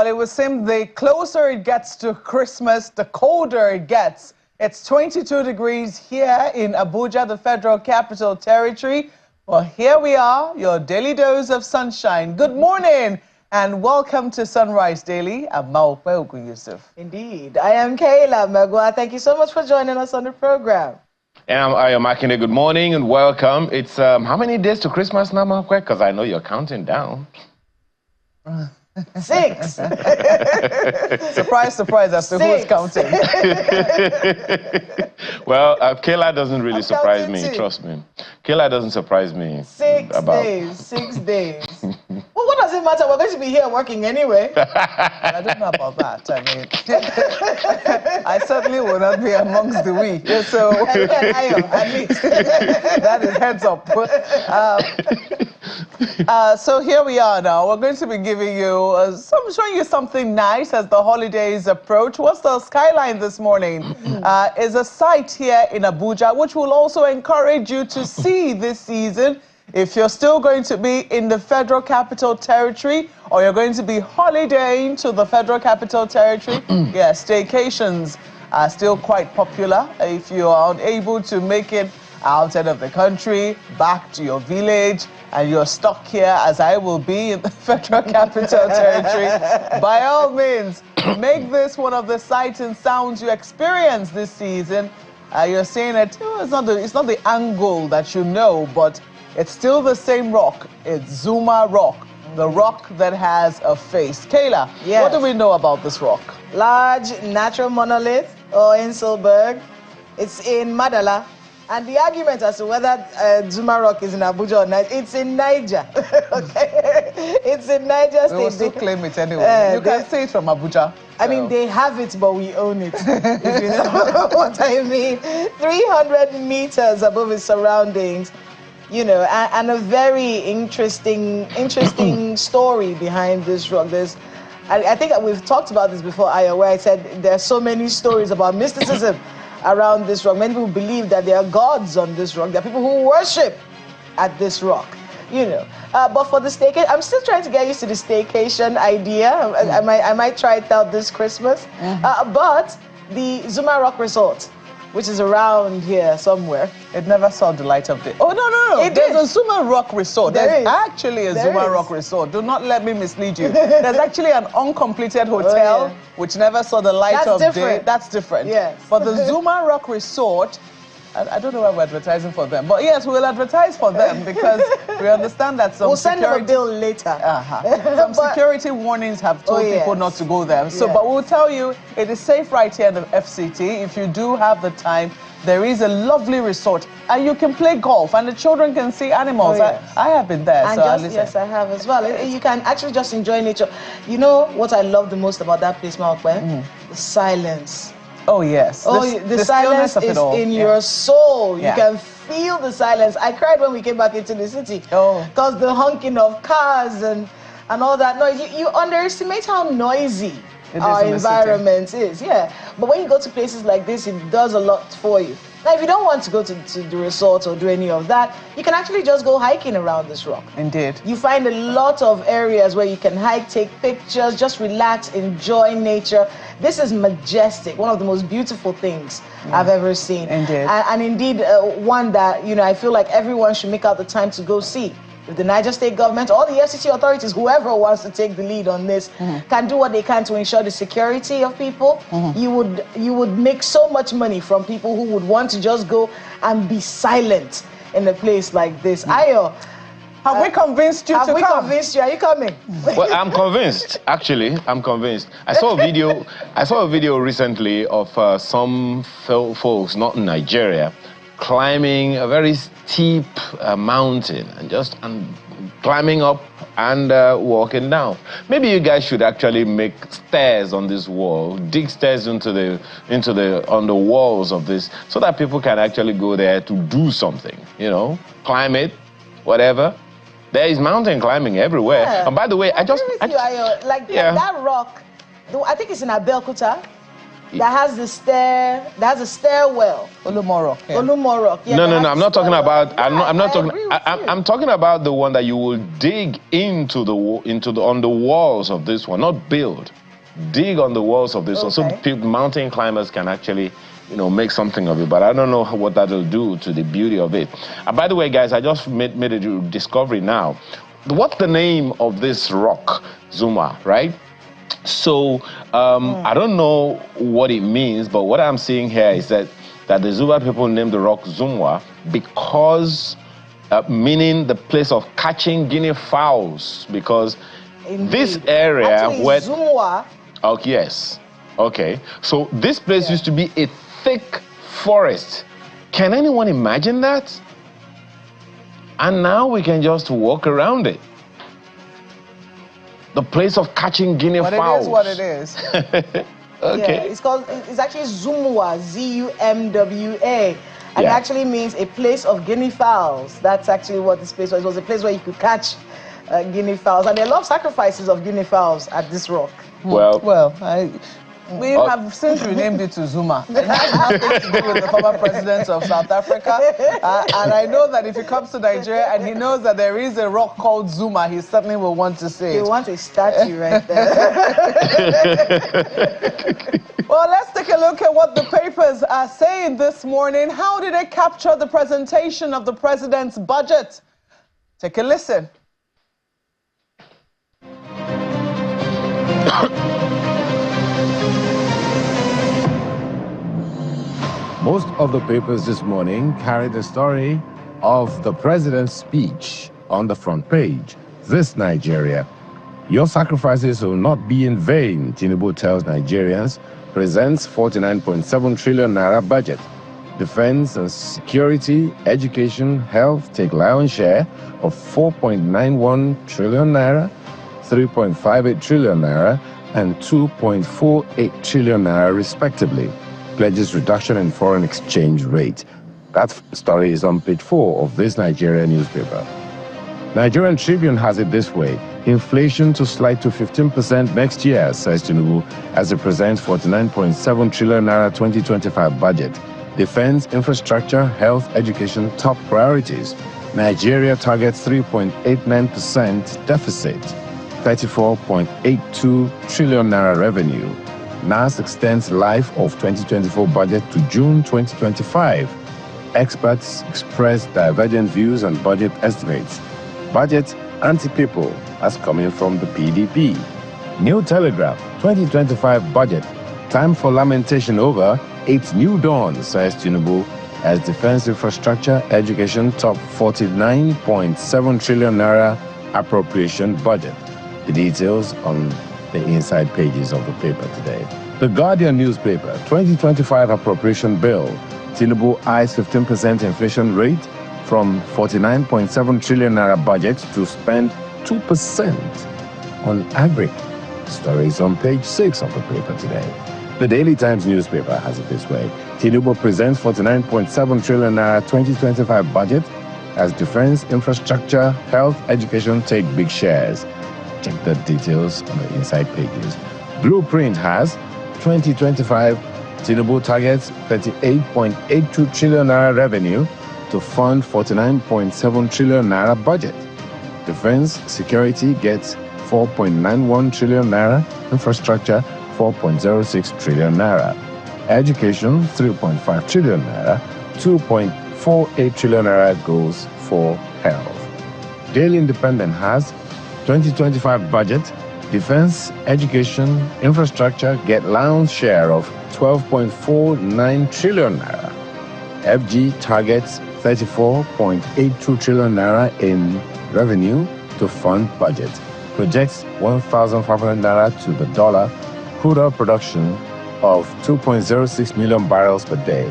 Well, it would seem the closer it gets to Christmas, the colder it gets. It's 22 degrees here in Abuja, the Federal Capital Territory. Well, here we are, your daily dose of sunshine. Good morning and welcome to Sunrise Daily. I'm Maokwe Yusuf. Indeed. I am Kayla Magua. Thank you so much for joining us on the program. And I'm Ayo Makinde. Good morning and welcome. It's how many days to Christmas now, Maokwe? Because I know you're counting down. 6. Surprise, surprise as to who's counting. Well, Kayla doesn't really surprise me, trust me. Kayla doesn't surprise me. 6 days, 6 days. Well, what does it matter? We're going to be here working anyway. I don't know about that. I mean, I certainly will not be amongst the we. So, at least. That is heads up. So here we are now. We're going to be giving you, showing you something nice as the holidays approach. What's the skyline this morning? Is a site here in Abuja, which will also encourage you to see this season. If you're still going to be in the Federal Capital Territory or you're going to be holidaying to the Federal Capital Territory, yes, staycations are still quite popular. If you are unable to make it outside of the country, back to your village, and you're stuck here, as I will be in the Federal Capital Territory, by all means, make this one of the sights and sounds you experience this season. You're saying that it's not the angle that you know, but it's still the same rock. It's Zuma Rock, the rock that has a face. Kayla, yes. What do we know about this rock? Large natural monolith, or Inselberg. It's in Madala. And the argument as to whether Zuma Rock is in Abuja or not, it's in Niger. Okay? It's in Niger State. We will still claim it anyway. You can say it from Abuja. I mean, they have it, but we own it, if you know what I mean. 300 meters above its surroundings. You know, and a very interesting story behind this rock. I think we've talked about this before, Aya, where I said there are so many stories about mysticism around this rock. Many people believe that there are gods on this rock. There are people who worship at this rock, you know. But for the staycation, I'm still trying to get used to the staycation idea. I might try it out this Christmas. But the Zuma Rock Resort, which is around here somewhere, it never saw the light of day. Oh, no. There's a Zuma Rock Resort. There's actually a Zuma Rock Resort. Do not let me mislead you. There's actually an uncompleted hotel which never saw the light of day. That's different. Yes. But the Zuma Rock Resort, I don't know why we're advertising for them, but yes, we'll advertise for them because we understand that some we'll send them a bill later. Some security warnings have told people not to go there. So, but we'll tell you, it is safe right here in the FCT. If you do have the time, there is a lovely resort, and you can play golf, and the children can see animals. I have been there, and yes, I have as well. You can actually just enjoy nature. You know what I love the most about that place, Maokwe? The silence. Oh, yes. The silence is in your soul. You can feel the silence. I cried when we came back into the city. Because the honking of cars and all that noise. You underestimate how noisy our environment is. But when you go to places like this, it does a lot for you. Now, if you don't want to go to the resort or do any of that, you can actually just go hiking around this rock. Indeed. You find a lot of areas where you can hike, take pictures, just relax, enjoy nature. This is majestic, one of the most beautiful things I've ever seen. Indeed. And indeed, one that, you know, I feel like everyone should make out the time to go see. If the Niger State government or the EFCC authorities, whoever wants to take the lead on this, can do what they can to ensure the security of people, you would make so much money from people who would want to just go and be silent in a place like this. Ayo, have we convinced you to come? Have we convinced you? Are you coming? Well, I'm convinced. Actually, I'm convinced. I saw a video recently of some folks, not in Nigeria, climbing a very steep mountain and climbing up and walking down. Maybe you guys should actually make stairs on this wall, dig stairs on the walls of this, so that people can actually go there to do something. You know, climb it, whatever. There is mountain climbing everywhere. And by the way, that rock, I think it's in Abeokuta. that has the stairwell. Olumorok. Yeah. Olumorok. Yeah, No. I'm not talking about. I'm not talking. agree with you. I'm talking about the one that you will dig into on the walls of this one, not build. Dig on the walls of this one, so mountain climbers can actually, make something of it. But I don't know what that'll do to the beauty of it. And by the way, guys, I just made a discovery now. What's the name of this rock, Zuma, right? So I don't know what it means, but what I'm seeing here is that the Zuma people named the rock Zumwa because meaning the place of catching guinea fowls, because this area actually, where Zumwa. Oh, yes. Okay. So this place used to be a thick forest. Can anyone imagine that? And now we can just walk around it. The place of catching guinea fowls. What it is. Okay. Yeah, it's actually Zumwa, Z-U-M-W-A. And it actually means a place of guinea fowls. That's actually what this place was. It was a place where you could catch guinea fowls. And there are a lot of sacrifices of guinea fowls at this rock. Well, we have since renamed it to Zuma. It has nothing to do with the former president of South Africa. And I know that if he comes to Nigeria and he knows that there is a rock called Zuma, he certainly will want to see it. He wants a statue right there. Well, let's take a look at what the papers are saying this morning. How did they capture the presentation of the president's budget? Take a listen. Most of the papers this morning carry the story of the president's speech on the front page. This Nigeria. Your sacrifices will not be in vain, Tinubu tells Nigerians, presents 49.7 trillion naira budget. Defense and security, education, health take lion's share of 4.91 trillion naira, 3.58 trillion naira, and 2.48 trillion naira respectively. Pledges reduction in foreign exchange rate. That story is on page 4 of this Nigerian newspaper. Nigerian Tribune has it this way. Inflation to slide to 15% next year, says Tinubu, as it presents 49.7 trillion naira 2025 budget. Defense, infrastructure, health, education, top priorities. Nigeria targets 3.89% deficit, 34.82 trillion naira revenue. NAS extends life of 2024 budget to June 2025. Experts express divergent views on budget estimates. Budget anti-people as coming from the PDP. New Telegraph, 2025 budget. Time for lamentation over. It's new dawn, says Tinubu, as defense infrastructure, education top 49.7 trillion naira appropriation budget. The details on the inside pages of the paper today. The Guardian newspaper, 2025 appropriation bill. Tinubu eyes 15% inflation rate from 49.7 trillion naira budget to spend 2% on agri. Stories on page 6 of the paper today. The Daily Times newspaper has it this way. Tinubu presents 49.7 trillion naira 2025 budget as defense, infrastructure, health, education take big shares. Check the details on the inside pages. Blueprint has 2025 Tinubu targets 38.82 trillion naira revenue to fund 49.7 trillion naira budget. Defense security gets 4.91 trillion naira, infrastructure 4.06 trillion naira. Education 3.5 trillion naira, 2.48 trillion naira goes for health. Daily Independent has 2025 budget, defense, education, infrastructure get lion's share of 12.49 trillion naira. FG targets 34.82 trillion naira in revenue to fund budget. Projects 1,500 naira to the dollar. Crude oil production of 2.06 million barrels per day.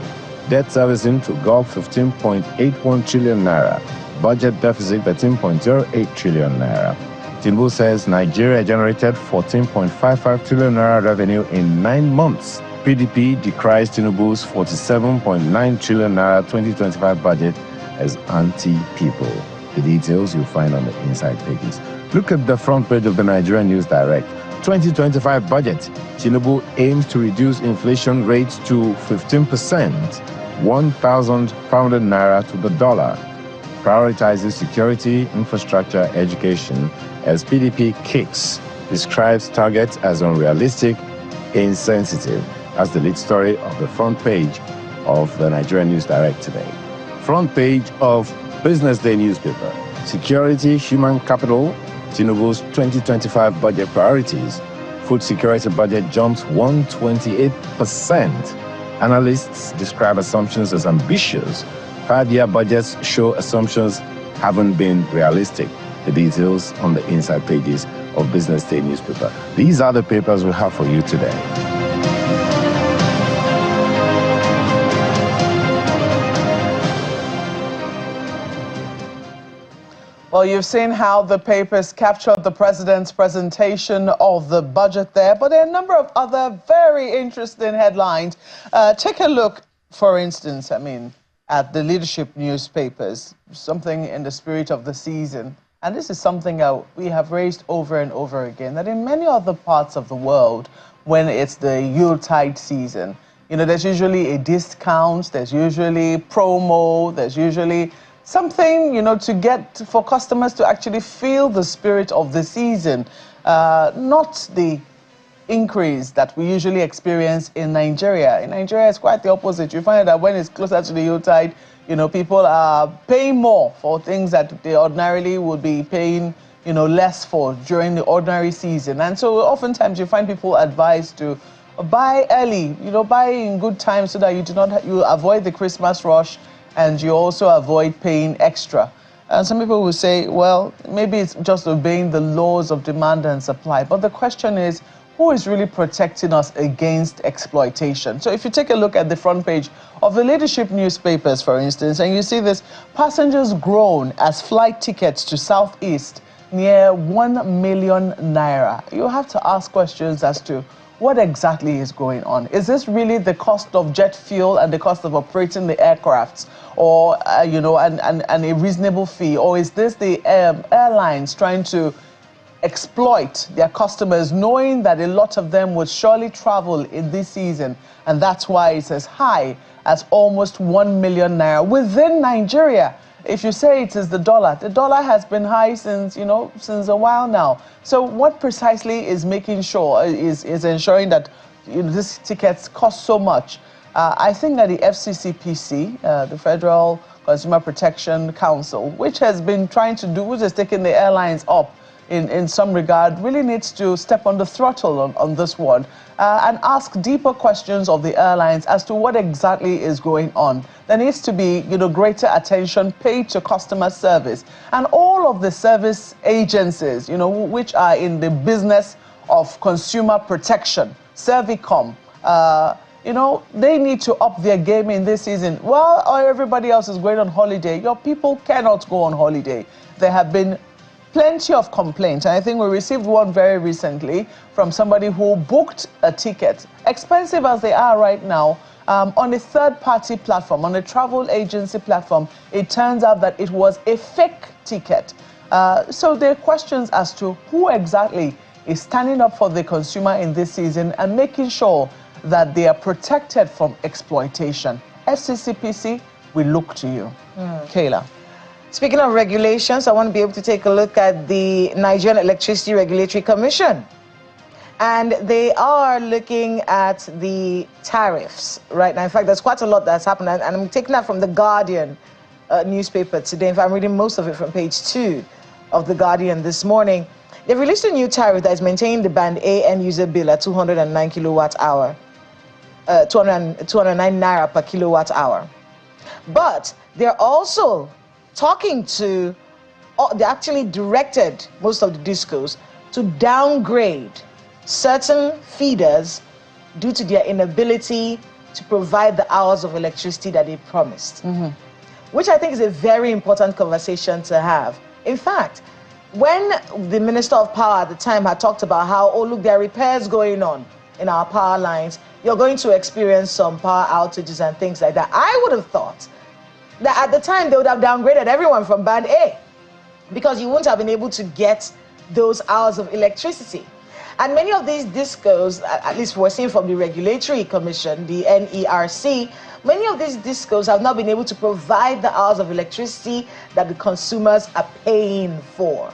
Debt servicing to Gulf 15.81 trillion naira. Budget deficit 13.08 trillion naira. Tinubu says Nigeria generated 14.55 trillion naira revenue in 9 months. PDP decries Tinubu's 47.9 trillion naira 2025 budget as anti-people. The details you'll find on the inside pages. Look at the front page of the Nigerian News Direct. 2025 budget, Tinubu aims to reduce inflation rates to 15%, 1,500 naira to the dollar, prioritizes security, infrastructure, education as PDP kicks, describes targets as unrealistic, insensitive. That's the lead story of the front page of the Nigerian News Direct today. Front page of Business Day newspaper. Security, human capital, Tinubu's 2025 budget priorities. Food security budget jumps 128%. Analysts describe assumptions as ambitious. 5-year budgets show assumptions haven't been realistic. The details on the inside pages of Business Day newspaper. These are the papers we have for you today. Well, you've seen how the papers captured the president's presentation of the budget there, but there are a number of other very interesting headlines. Take a look, for instance, at the leadership newspapers, something in the spirit of the season. And this is something that we have raised over and over again, that in many other parts of the world, when it's the Yuletide season, there's usually a discount, there's usually promo, there's usually something, to get for customers to actually feel the spirit of the season, not the increase that we usually experience in Nigeria. In Nigeria, it's quite the opposite. You find that when it's closer to the Yuletide, people are paying more for things that they ordinarily would be paying, less for during the ordinary season. And so oftentimes you find people advised to buy early, buy in good time so that you avoid the Christmas rush, and you also avoid paying extra. And some people will say, well, maybe it's just obeying the laws of demand and supply. But the question is, who is really protecting us against exploitation? So if you take a look at the front page of the leadership newspapers, for instance, and you see this, passengers groan as flight tickets to Southeast near 1 million naira. You have to ask questions as to what exactly is going on. Is this really the cost of jet fuel and the cost of operating the aircrafts, or and a reasonable fee, or is this the airlines trying to exploit their customers, knowing that a lot of them would surely travel in this season, and that's why it's as high as almost 1 million naira within Nigeria? If you say it is the dollar has been high since a while now. So what precisely is making sure is ensuring that these tickets cost so much? I think that the FCCPC, the Federal Consumer Protection Council, which has taken the airlines up in some regard, really needs to step on the throttle on this one and ask deeper questions of the airlines as to what exactly is going on. There needs to be greater attention paid to customer service, and all of the service agencies which are in the business of consumer protection, Servicom, they need to up their game in this season. While everybody else is going on holiday, your people cannot go on holiday. There have been plenty of complaints, and I think we received one very recently from somebody who booked a ticket, expensive as they are right now, on a third-party platform, on a travel agency platform. It turns out that it was a fake ticket. So there are questions as to who exactly is standing up for the consumer in this season and making sure that they are protected from exploitation. FCCPC, we look to you. Kayla. Speaking of regulations, I want to be able to take a look at the Nigerian Electricity Regulatory Commission. And they are looking at the tariffs right now. In fact, there's quite a lot that's happened. And I'm taking that from the Guardian newspaper today. In fact, I'm reading most of it from page 2 of the Guardian this morning. They've released a new tariff that is maintaining the Band A end user bill at 209 kilowatt hour, 209 naira per kilowatt hour. But they're also talking to, they actually directed most of the discos to downgrade certain feeders due to their inability to provide the hours of electricity that they promised, which I think is a very important conversation to have. In fact, when the Minister of Power at the time had talked about how, oh, look, there are repairs going on in our power lines, you're going to experience some power outages and things like that, I would have thought that at the time they would have downgraded everyone from Band A, because you wouldn't have been able to get those hours of electricity. And many of these discos, at least we're seeing from the Regulatory Commission, the NERC, many of these discos have not been able to provide the hours of electricity that the consumers are paying for.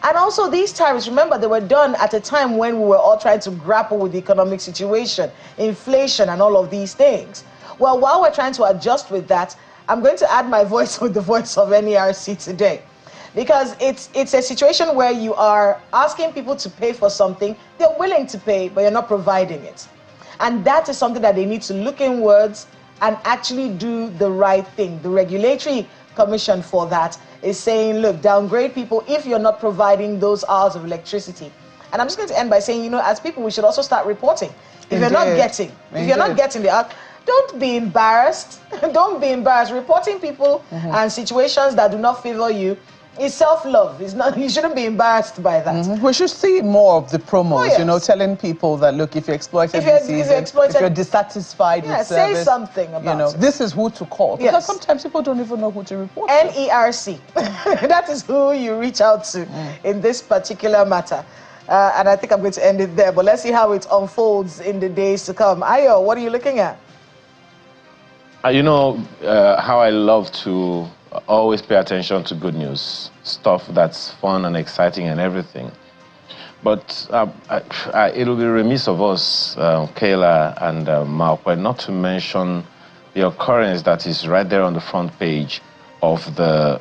And also these tariffs, remember, they were done at a time when we were all trying to grapple with the economic situation, inflation and all of these things. Well, while we're trying to adjust with that, I'm going to add my voice with the voice of NERC today. Because it's a situation where you are asking people to pay for something they're willing to pay, but you're not providing it. And that is something that they need to look inwards and actually do the right thing. The Regulatory Commission for that is saying, look, downgrade people if you're not providing those hours of electricity. And I'm just going to end by saying, you know, as people, we should also start reporting. If you're not getting, the hour, don't be embarrassed. Don't be embarrassed. Reporting people and situations that do not favor you is self-love. It's not. You shouldn't be embarrassed by that. We should see more of the promos, you know, telling people that, look, if you're exploited this season, if you're dissatisfied with service, say something about you know, it. This is who to call. Because sometimes people don't even know who to report to. NERC. That is who you reach out to in this particular matter. And I think I'm going to end it there. But let's see how it unfolds in the days to come. Ayo, what are you looking at? You know how I love to always pay attention to good news, stuff that's fun and exciting and everything. But it'll be remiss of us, Kayla and Malkwe, not to mention the occurrence that is right there on the front page of the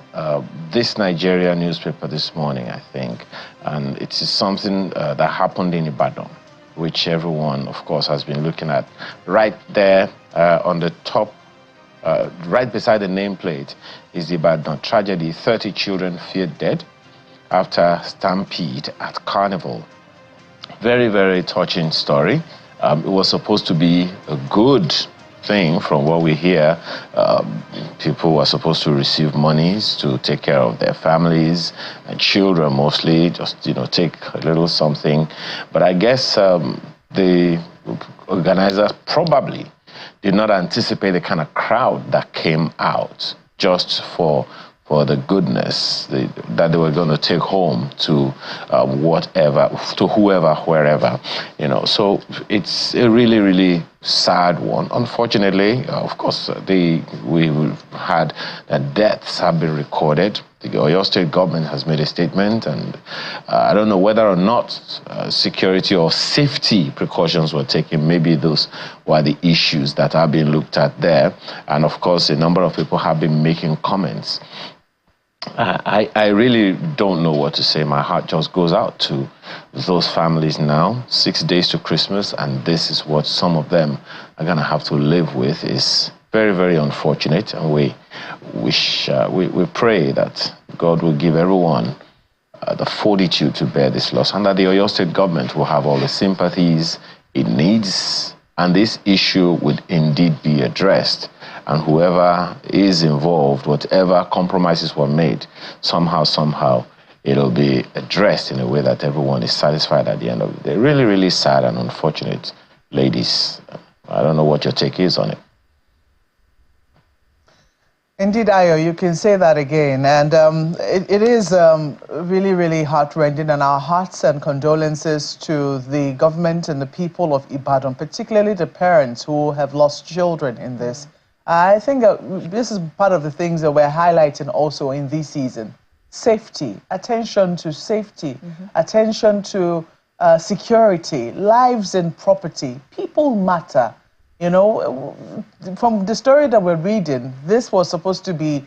this Nigeria newspaper this morning, I think. And it is something that happened in Ibadan, which everyone, of course, has been looking at. Right there on the top, right beside the nameplate, is the Ibadan tragedy. 30 children feared dead after stampede at Carnival. Very, very touching story. It was supposed to be a good thing from what we hear. People were supposed to receive monies to take care of their families and children mostly, just, you know, take a little something. But I guess the organizers probably did not anticipate the kind of crowd that came out just for the goodness that they were going to take home to whatever, to whoever, wherever, you know. So it's a really, really sad one. Unfortunately, of course, we've had that deaths have been recorded. The Oyo State government has made a statement, and I don't know whether or not security or safety precautions were taken. Maybe those were the issues that are being looked at there. And of course, a number of people have been making comments. I really don't know what to say. My heart just goes out to those families now. 6 days to Christmas, and this is what some of them are going to have to live with. Is very, very unfortunate, and we pray that God will give everyone the fortitude to bear this loss, and that the Oyo State government will have all the sympathies it needs, and this issue would indeed be addressed. And whoever is involved, whatever compromises were made, somehow, it'll be addressed in a way that everyone is satisfied at the end of the day. Really, really sad and unfortunate, ladies. I don't know what your take is on it. Indeed, Ayo, you can say that again. And it is really, really heartrending, and our hearts and condolences to the government and the people of Ibadan, particularly the parents who have lost children in this. I think this is part of the things that we're highlighting also in this season. Safety, attention to safety, attention to security, lives and property. People matter. You know, from the story that we're reading, this was supposed to be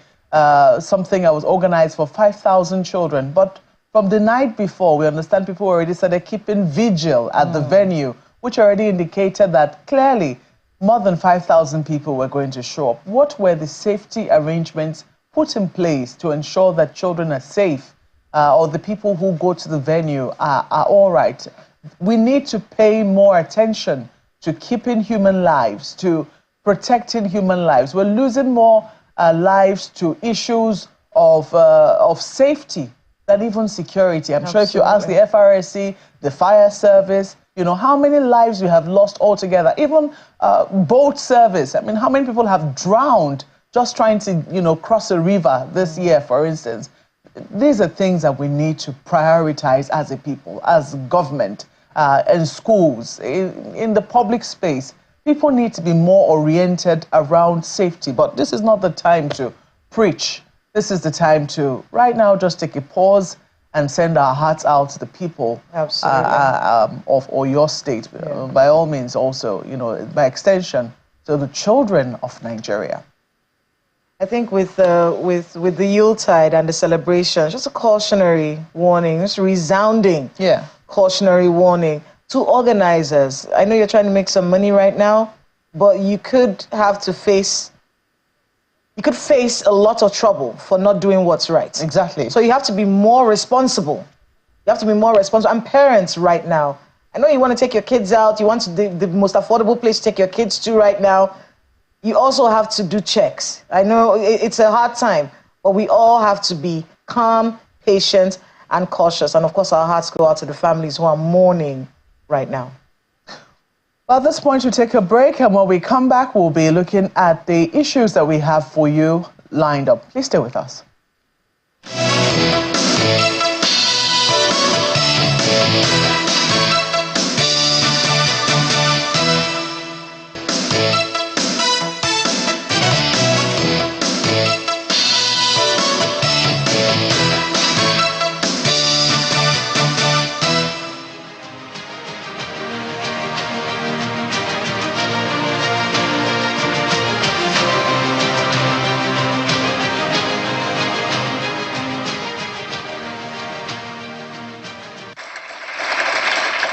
something that was organized for 5,000 children. But from the night before, we understand people already started keeping vigil at the venue, which already indicated that clearly more than 5,000 people were going to show up. What were the safety arrangements put in place to ensure that children are safe, or the people who go to the venue are all right? We need to pay more attention to keeping human lives, to protecting human lives. We're losing more lives to issues of safety than even security. I'm sure if you ask the FRSC, the fire service, you know, how many lives you have lost altogether. Even boat service. I mean, how many people have drowned just trying to, you know, cross a river this year, for instance. These are things that we need to prioritize as a people, as government, in schools, in the public space. People need to be more oriented around safety, but this is not the time to preach. This is the time to, right now, just take a pause and send our hearts out to the people of Oyo State. By all means, also, by extension, to the children of Nigeria. I think with the Yuletide and the celebration, just a cautionary warning, just resounding cautionary warning to organizers. I know you're trying to make some money right now, but you could face a lot of trouble for not doing what's right. Exactly. So you have to be more responsible. You have to be more responsible. And parents right now, I know you want to take your kids out. You want the most affordable place to take your kids to right now. You also have to do checks. I know it's a hard time, but we all have to be calm, patient, and cautious. And of course, our hearts go out to the families who are mourning right now. Well, at this point, we'll take a break, and when we come back, we'll be looking at the issues that we have for you lined up. Please stay with us.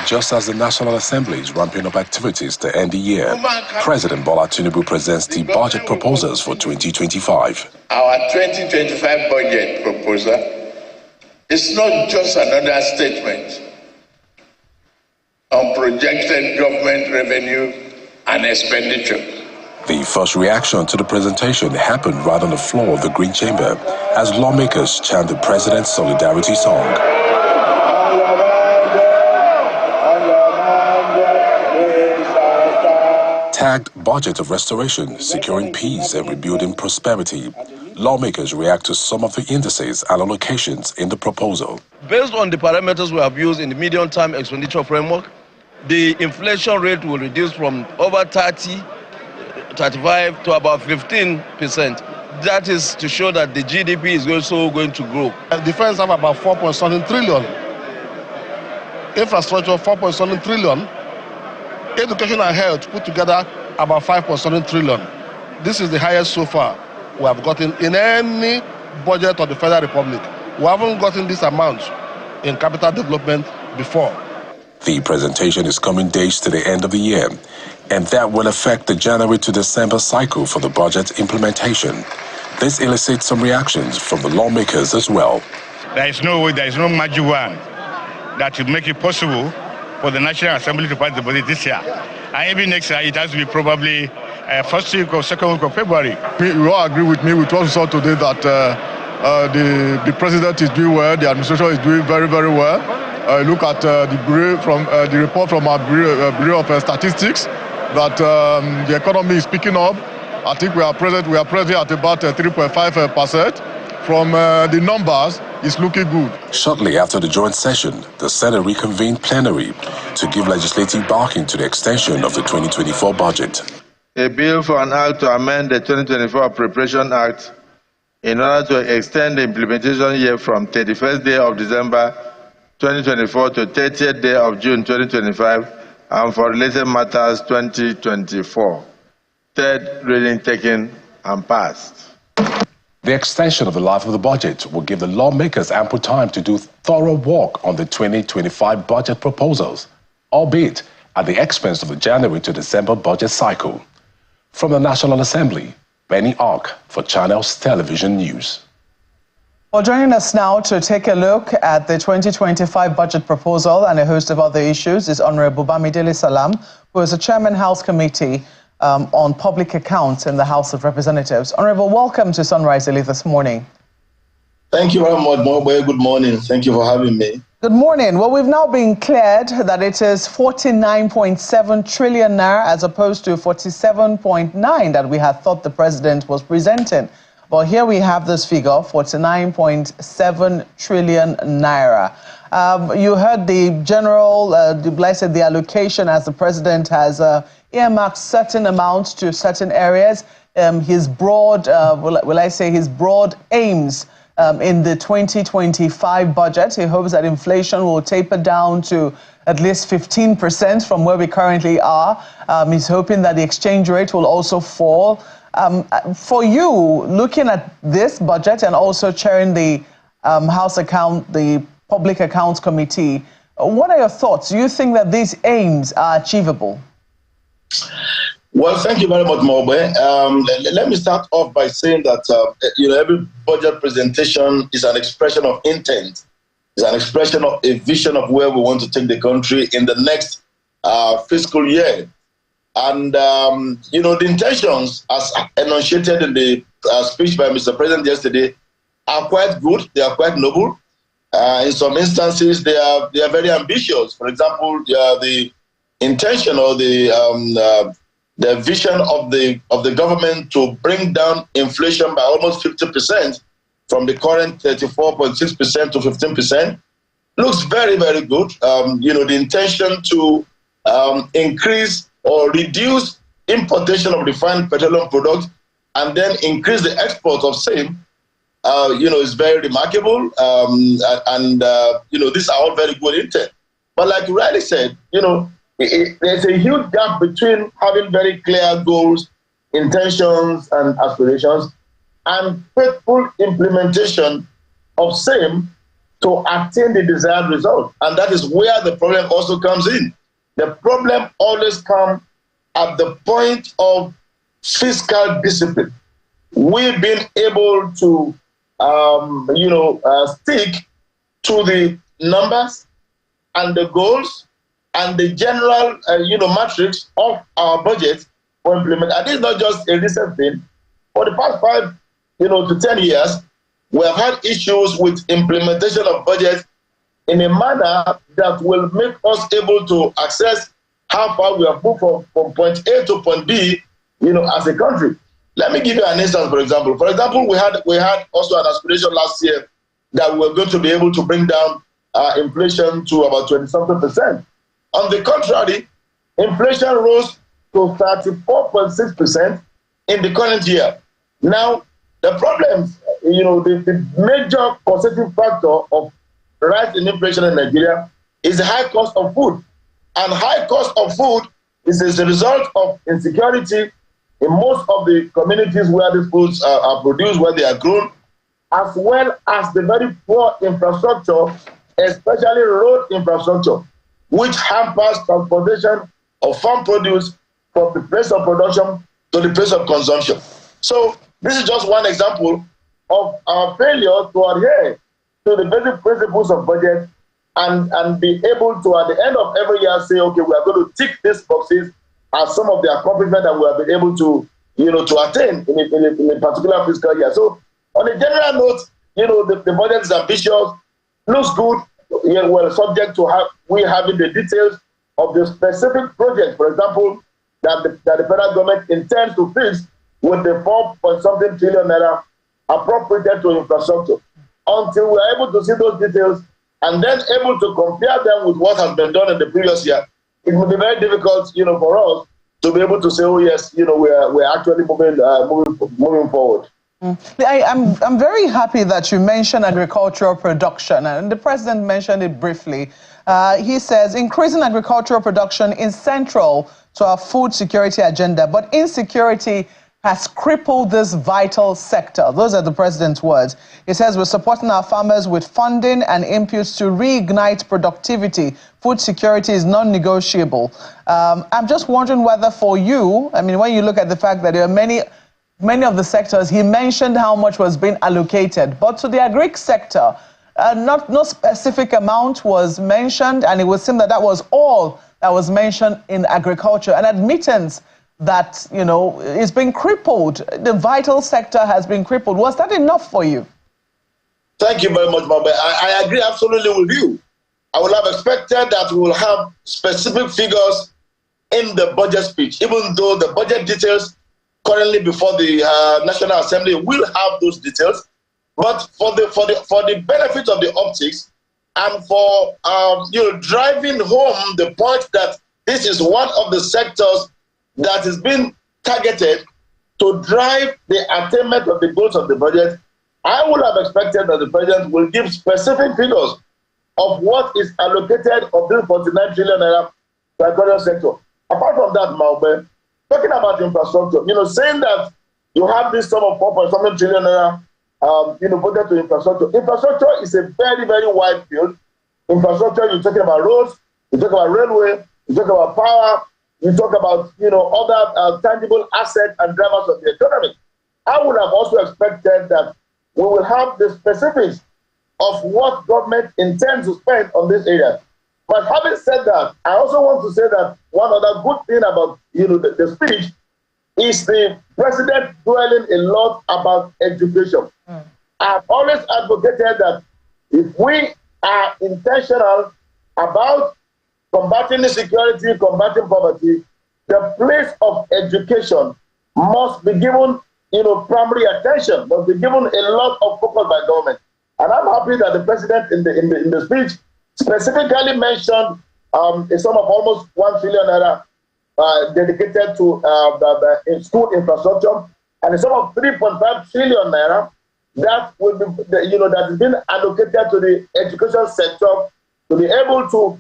Just as the National Assembly is ramping up activities to end the year, President Bola Tinubu presents the budget proposals for 2025. Our 2025 budget proposal is not just another statement on projected government revenue and expenditure. The first reaction to the presentation happened right on the floor of the Green Chamber as lawmakers chant the President's Solidarity Song. Tagged Budget of Restoration, Securing Peace and Rebuilding Prosperity, lawmakers react to some of the indices and allocations in the proposal. Based on the parameters we have used in the medium-term expenditure framework, the inflation rate will reduce from over 35 to about 15%. That is to show that the GDP is also going to grow. Defense have about 4.7 trillion. Infrastructure, 4.7 trillion. Education and health put together about 5.7 trillion. This is the highest so far we have gotten in any budget of the Federal Republic. We haven't gotten this amount in capital development before. The presentation is coming days to the end of the year, and that will affect the January to December cycle for the budget implementation. This elicits some reactions from the lawmakers as well. There is no way, there is no magic wand that will make it possible for the National Assembly to pass the budget this year. And even next year, it has to be probably first week or second week of February. You all agree with me with what we saw today that the president is doing well, the administration is doing very, very well. Look at the report from our Bureau of Statistics that the economy is picking up. I think we are present at about 3.5%. From the numbers, it's looking good. Shortly after the joint session, the Senate reconvened plenary to give legislative backing to the extension of the 2024 budget. A bill for an act to amend the 2024 Appropriation Act in order to extend the implementation year from 31st day of December 2024 to 30th day of June 2025 and for related matters 2024. Third reading taken and passed. The extension of the life of the budget will give the lawmakers ample time to do thorough work on the 2025 budget proposals, albeit at the expense of the January to December budget cycle. From the National Assembly, Benny Ark for Channels Television News. Well, joining us now to take a look at the 2025 budget proposal and a host of other issues is Honorable Bamidele Salam, who is the Chairman House Committee on Public Accounts in the House of Representatives. Honorable, welcome to Sunrise Daily this morning. Thank you very much, Mobe. Good morning. Thank you for having me. Good morning. Well, we've now been cleared that it is 49.7 trillion naira as opposed to 47.9 that we had thought the president was presenting. Well, here we have this figure, 49.7 trillion naira. You heard the general, the allocation as the president has earmarked certain amounts to certain areas. His broad, his broad aims in the 2025 budget. He hopes that inflation will taper down to at least 15% from where we currently are. He's hoping that the exchange rate will also fall. For you, looking at this budget and also chairing the the Public Accounts Committee, what are your thoughts? Do you think that these aims are achievable? Well, thank you very much, Mobe. Let me start off by saying that every budget presentation is an expression of intent. It's an expression of a vision of where we want to take the country in the next fiscal year. And the intentions, as enunciated in the speech by Mr. President yesterday, are quite good. They are quite noble. In some instances, they are very ambitious. For example, the intention or the vision of the government to bring down inflation by almost 50% from the current 34.6% to 15% looks very, very good. The intention to increase or reduce importation of refined petroleum products and then increase the export of same, is very remarkable. These are all very good intent. But like you rightly said, there's a huge gap between having very clear goals, intentions, and aspirations, and faithful implementation of same to attain the desired result. And that is where the problem also comes in. The problem always comes at the point of fiscal discipline. We've been able to, stick to the numbers and the goals and the general, matrix of our budget for implement. And this is not just a recent thing. For the past 5, to 10 years, we have had issues with implementation of budget in a manner that will make us able to access how far we have moved from point A to point B, as a country. Let me give you an instance, for example. For example, we had also an aspiration last year that we were going to be able to bring down inflation to about 20-something%. On the contrary, inflation rose to 34.6% in the current year. Now, the problems, the major causative factor of rise in inflation in Nigeria is the high cost of food. And high cost of food is as a result of insecurity in most of the communities where these foods are produced, where they are grown, as well as the very poor infrastructure, especially road infrastructure, which hampers transportation of farm produce from the place of production to the place of consumption. So this is just one example of our failure to adhere to the basic principles of budget and be able to, at the end of every year, say, okay, we are going to tick these boxes as some of the accomplishments that we have been able to, to attain in a particular fiscal year. So on a general note, the budget is ambitious, looks good, well, subject to having the details of the specific project, for example, that the federal government intends to fix with the 4-point-something trillion naira appropriated to infrastructure. Until we are able to see those details and then able to compare them with what has been done in the previous year, it will be very difficult, for us to be able to say, oh yes, we're actually moving forward. I'm very happy that you mentioned agricultural production, and the president mentioned it briefly. He says increasing agricultural production is central to our food security agenda, but insecurity has crippled this vital sector. Those are the president's words. He says we're supporting our farmers with funding and inputs to reignite productivity. Food security is non-negotiable. I'm just wondering whether for you, when you look at the fact that there are many of the sectors, he mentioned how much was being allocated, but to the agric sector, no specific amount was mentioned, and it would seem that that was all that was mentioned in agriculture. An admittance that, is being crippled. The vital sector has been crippled. Was that enough for you? Thank you very much, Mabe. I agree absolutely with you. I would have expected that we will have specific figures in the budget speech, even though the budget details currently before the National Assembly will have those details. But for the benefit of the optics, and for driving home the point that this is one of the sectors that is being targeted to drive the attainment of the goals of the budget. I would have expected that the president will give specific figures of what is allocated of this 49 trillion naira to the agricultural sector. Apart from that, Maube, talking about infrastructure, saying that you have this sum of 4.7 trillion naira, budget to infrastructure. Infrastructure is a very, very wide field. Infrastructure, you're talking about roads, you talk about railway, you talk about power, you talk about, other tangible assets and drivers of the economy. I would have also expected that we will have the specifics of what government intends to spend on this area. But having said that, I also want to say that one other good thing about the speech is the president dwelling a lot about education. I've always advocated that if we are intentional about combating insecurity, combating poverty, the place of education must be given primary attention, must be given a lot of focus by government. And I'm happy that the president in the speech specifically mentioned a sum of almost 1 trillion naira dedicated to the school infrastructure, and a sum of 3.5 trillion naira that will be that has been allocated to the education sector to be able to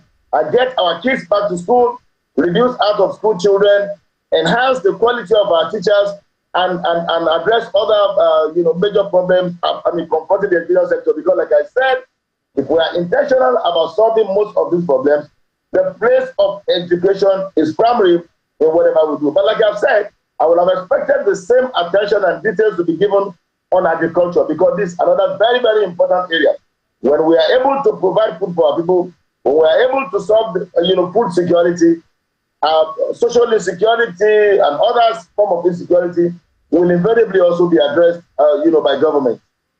get our kids back to school, reduce out of school children, enhance the quality of our teachers, and address other major problems confronting the education sector. Because, like I said, if we are intentional about solving most of these problems, the place of education is primary in whatever we do. But like I've said, I would have expected the same attention and details to be given on agriculture, because this is another very, very important area. When we are able to provide food for our people, when we are able to solve food security, social insecurity and other forms of insecurity will invariably also be addressed by government.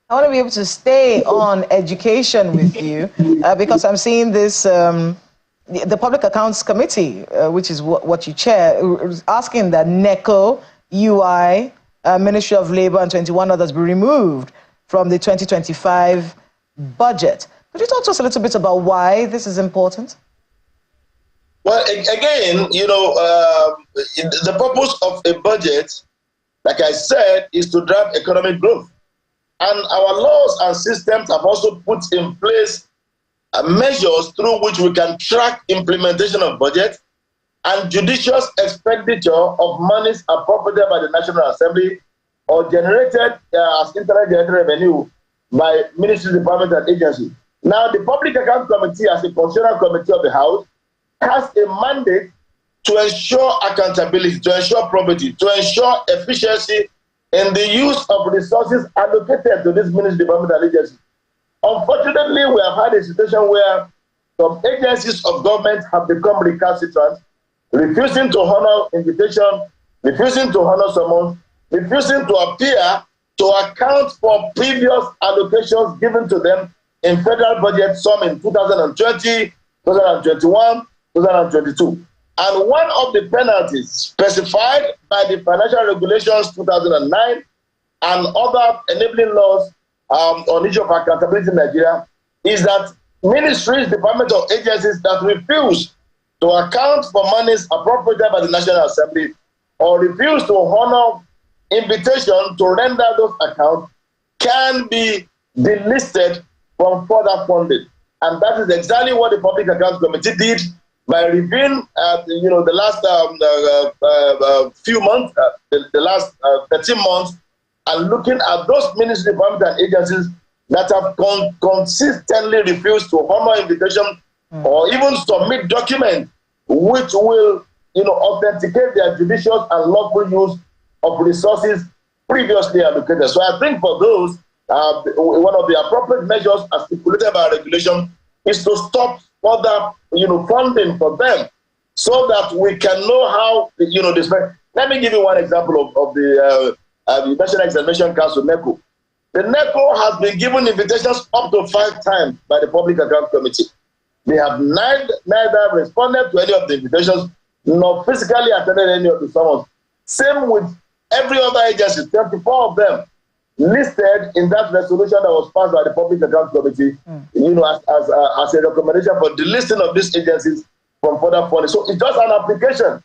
I want to be able to stay on education with you because I'm seeing this, the Public Accounts Committee, which is what you chair, is asking that NECO, UI, Ministry of Labor and 21 others be removed from the 2025 budget. Could you talk to us a little bit about why this is important? Well, again, the purpose of a budget, like I said, is to drive economic growth. And our laws and systems have also put in place measures through which we can track implementation of budget and judicious expenditure of monies appropriated by the National Assembly or generated as internal generated revenue by ministry, department, and agency. Now, the Public Account Committee, as a constitutional committee of the House, has a mandate to ensure accountability, to ensure probity, to ensure efficiency in the use of resources allocated to this ministry, department, and agency. Unfortunately, we have had a situation where some agencies of government have become recalcitrant, refusing to honor invitation, refusing to honor summons, refusing to appear to account for previous allocations given to them in federal budget, some in 2020, 2021, 2022. And one of the penalties specified by the Financial Regulations 2009 and other enabling laws on issue of accountability in Nigeria is that ministries, departments, or agencies that refuse to account for monies appropriated by the National Assembly or refuse to honor invitation to render those accounts can be delisted from further funding. And that is exactly what the Public Accounts Committee did by reviewing, the last few months, the last 13 months, and looking at those ministry departments and agencies that have consistently refused to honor invitation or even submit documents which will, authenticate their judicious and lawful use of resources previously allocated. So I think for those, one of the appropriate measures as stipulated by regulation is to stop further, funding for them, so that we can know how, this. Let me give you one example of the National Examination Council, NECO. The NECO has been given invitations up to 5 times by the Public Account Committee. They have neither responded to any of the invitations nor physically attended any of the summons. Same with every other agency, 24 of them. listed in that resolution that was passed by the Public Account Committee, as a recommendation for the listing of these agencies from further funding. So it's just an application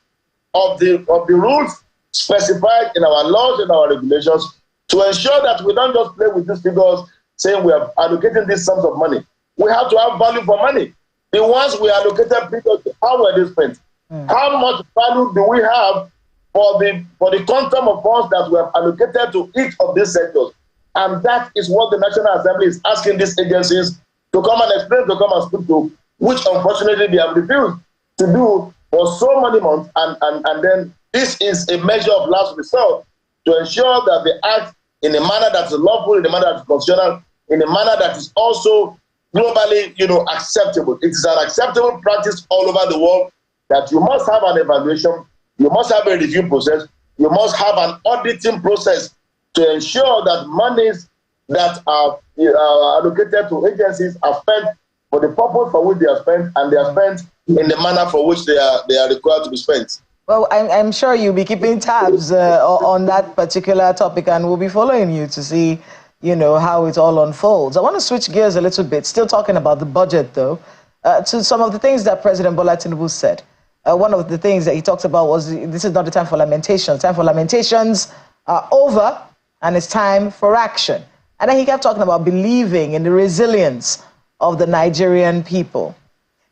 of the rules specified in our laws and our regulations to ensure that we don't just play with these figures saying we are allocating these sums of money. We have to have value for money. The ones we allocated previously, how were they spent? How much value do we have for the quantum of funds that we have allocated to each of these sectors? And that is what the National Assembly is asking these agencies to come and explain, to come and speak to, which unfortunately they have refused to do for so many months. And then this is a measure of last resort to ensure that they act in a manner that is lawful, in a manner that is constitutional, in a manner that is also globally, acceptable. It is an acceptable practice all over the world that you must have an evaluation, you must have a review process, you must have an auditing process to ensure that monies that are allocated to agencies are spent for the purpose for which they are spent, and they are spent in the manner for which they are required to be spent. Well, I'm sure you'll be keeping tabs on that particular topic, and we'll be following you to see, how it all unfolds. I want to switch gears a little bit, still talking about the budget, though, to some of the things that President Bola Tinubu said. One of the things that he talked about was this is not the time for lamentations. Time for lamentations are over, and it's time for action. And then he kept talking about believing in the resilience of the Nigerian people.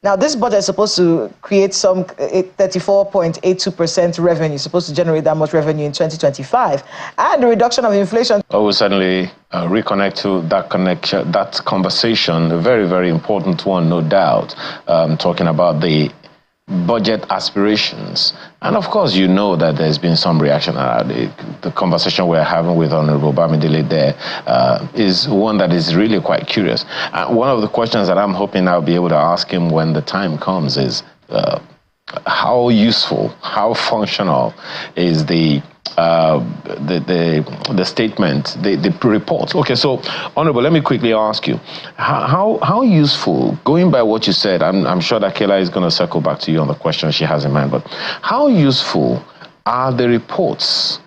Now, this budget is supposed to create some 34.82% revenue, supposed to generate that much revenue in 2025, and the reduction of inflation. I will certainly reconnect to that connection, that conversation, a very, very important one, no doubt, talking about the budget aspirations. And of course, you know that there's been some reaction. The conversation we're having with Honorable Bamidele there is one that is really quite curious. One of the questions that I'm hoping I'll be able to ask him when the time comes is how useful, how functional is the statement, the report. Okay, so Honorable, let me quickly ask you, how useful, going by what you said, I'm sure that Kayla is going to circle back to you on the question she has in mind, but how useful are the reports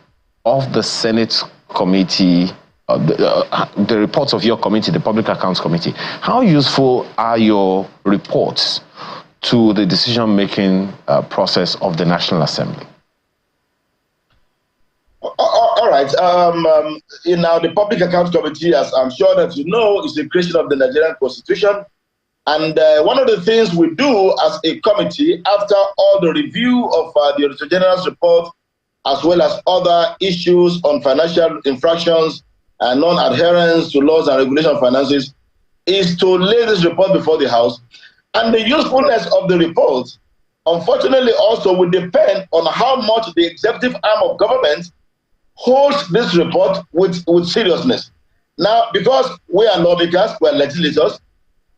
of the Senate committee, the reports of your committee, the Public Accounts Committee? How useful are your reports to the decision-making process of the National Assembly? All right. The Public Accounts Committee, as I'm sure that you know, is the creation of the Nigerian Constitution. And one of the things we do as a committee, after all the review of the Auditor General's report, as well as other issues on financial infractions and non-adherence to laws and regulation of finances, is to lay this report before the House. And the usefulness of the report, unfortunately, also will depend on how much the executive arm of government holds this report with seriousness. Now, because we are lawmakers, we are legislators,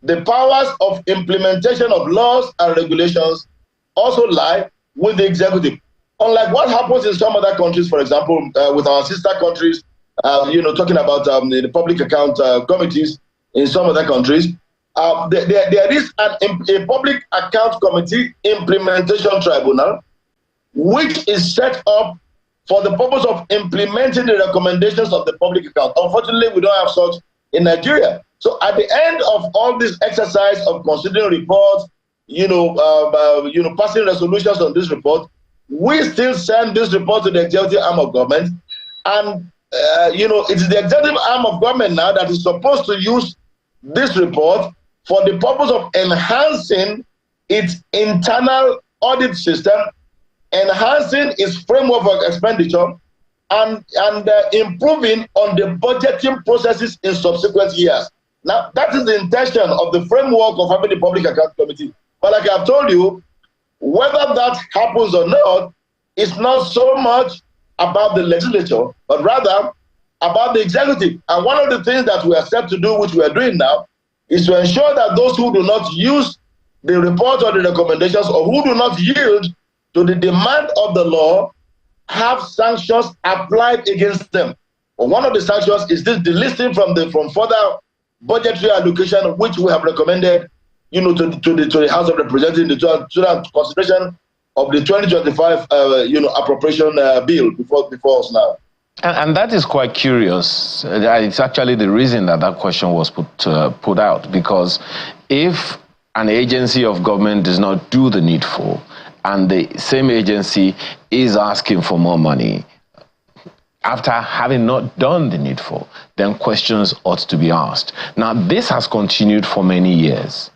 the powers of implementation of laws and regulations also lie with the executive. Unlike what happens in some other countries, for example, with our sister countries, talking about the public account committees in some other countries, there is a public account committee implementation tribunal, which is set up for the purpose of implementing the recommendations of the public account. Unfortunately, we don't have such in Nigeria. So at the end of all this exercise of considering reports, passing resolutions on this report, we still send this report to the executive arm of government. And, it's the executive arm of government now that is supposed to use this report for the purpose of enhancing its internal audit system, enhancing its framework of expenditure, and improving on the budgeting processes in subsequent years. Now, that is the intention of the framework of having the Public Account Committee. But like I've told you, whether that happens or not, it's not so much about the legislature, but rather about the executive. And one of the things that we are set to do, which we are doing now, is to ensure that those who do not use the report or the recommendations, or who do not yield to the demand of the law, have sanctions applied against them. Well, one of the sanctions is this delisting from further budgetary allocation, which we have recommended, to the House of Representatives, to consideration of the 2025, appropriation bill before us now. And that is quite curious. It's actually the reason that that question was put out, because if an agency of government does not do the needful, and the same agency is asking for more money after having not done the needful, then questions ought to be asked. Now, this has continued for many years.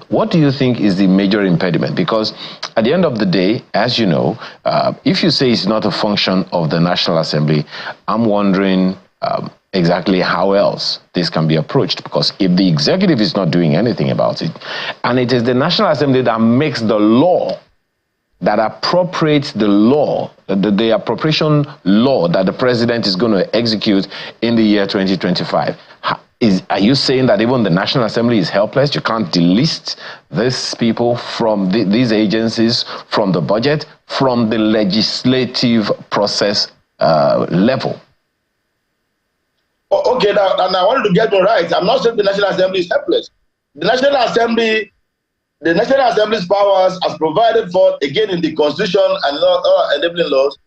What do you think is the major impediment? Because at the end of the day, as you know, if you say it's not a function of the National Assembly, I'm wondering exactly how else this can be approached. Because if the executive is not doing anything about it, and it is the National Assembly that makes the law, that appropriates the law, the appropriation law that the president is going to execute in the year 2025, are you saying that even the National Assembly is helpless? You can't delist these people from these agencies, from the budget, from the legislative process level? Okay, now, and I wanted to get it right. I'm not saying the National Assembly is helpless. The National Assembly's powers, as provided for again in the Constitution and other enabling laws,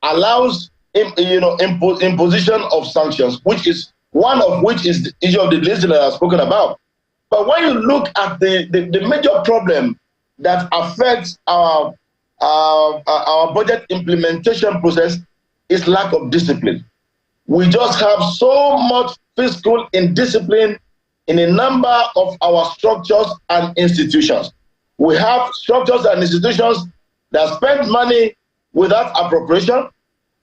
allows imposition of sanctions, one of which is the issue of the list that I've spoken about. But when you look at the major problem that affects our budget implementation process is lack of discipline. We just have so much fiscal indiscipline in a number of our structures and institutions. We have structures and institutions that spend money without appropriation.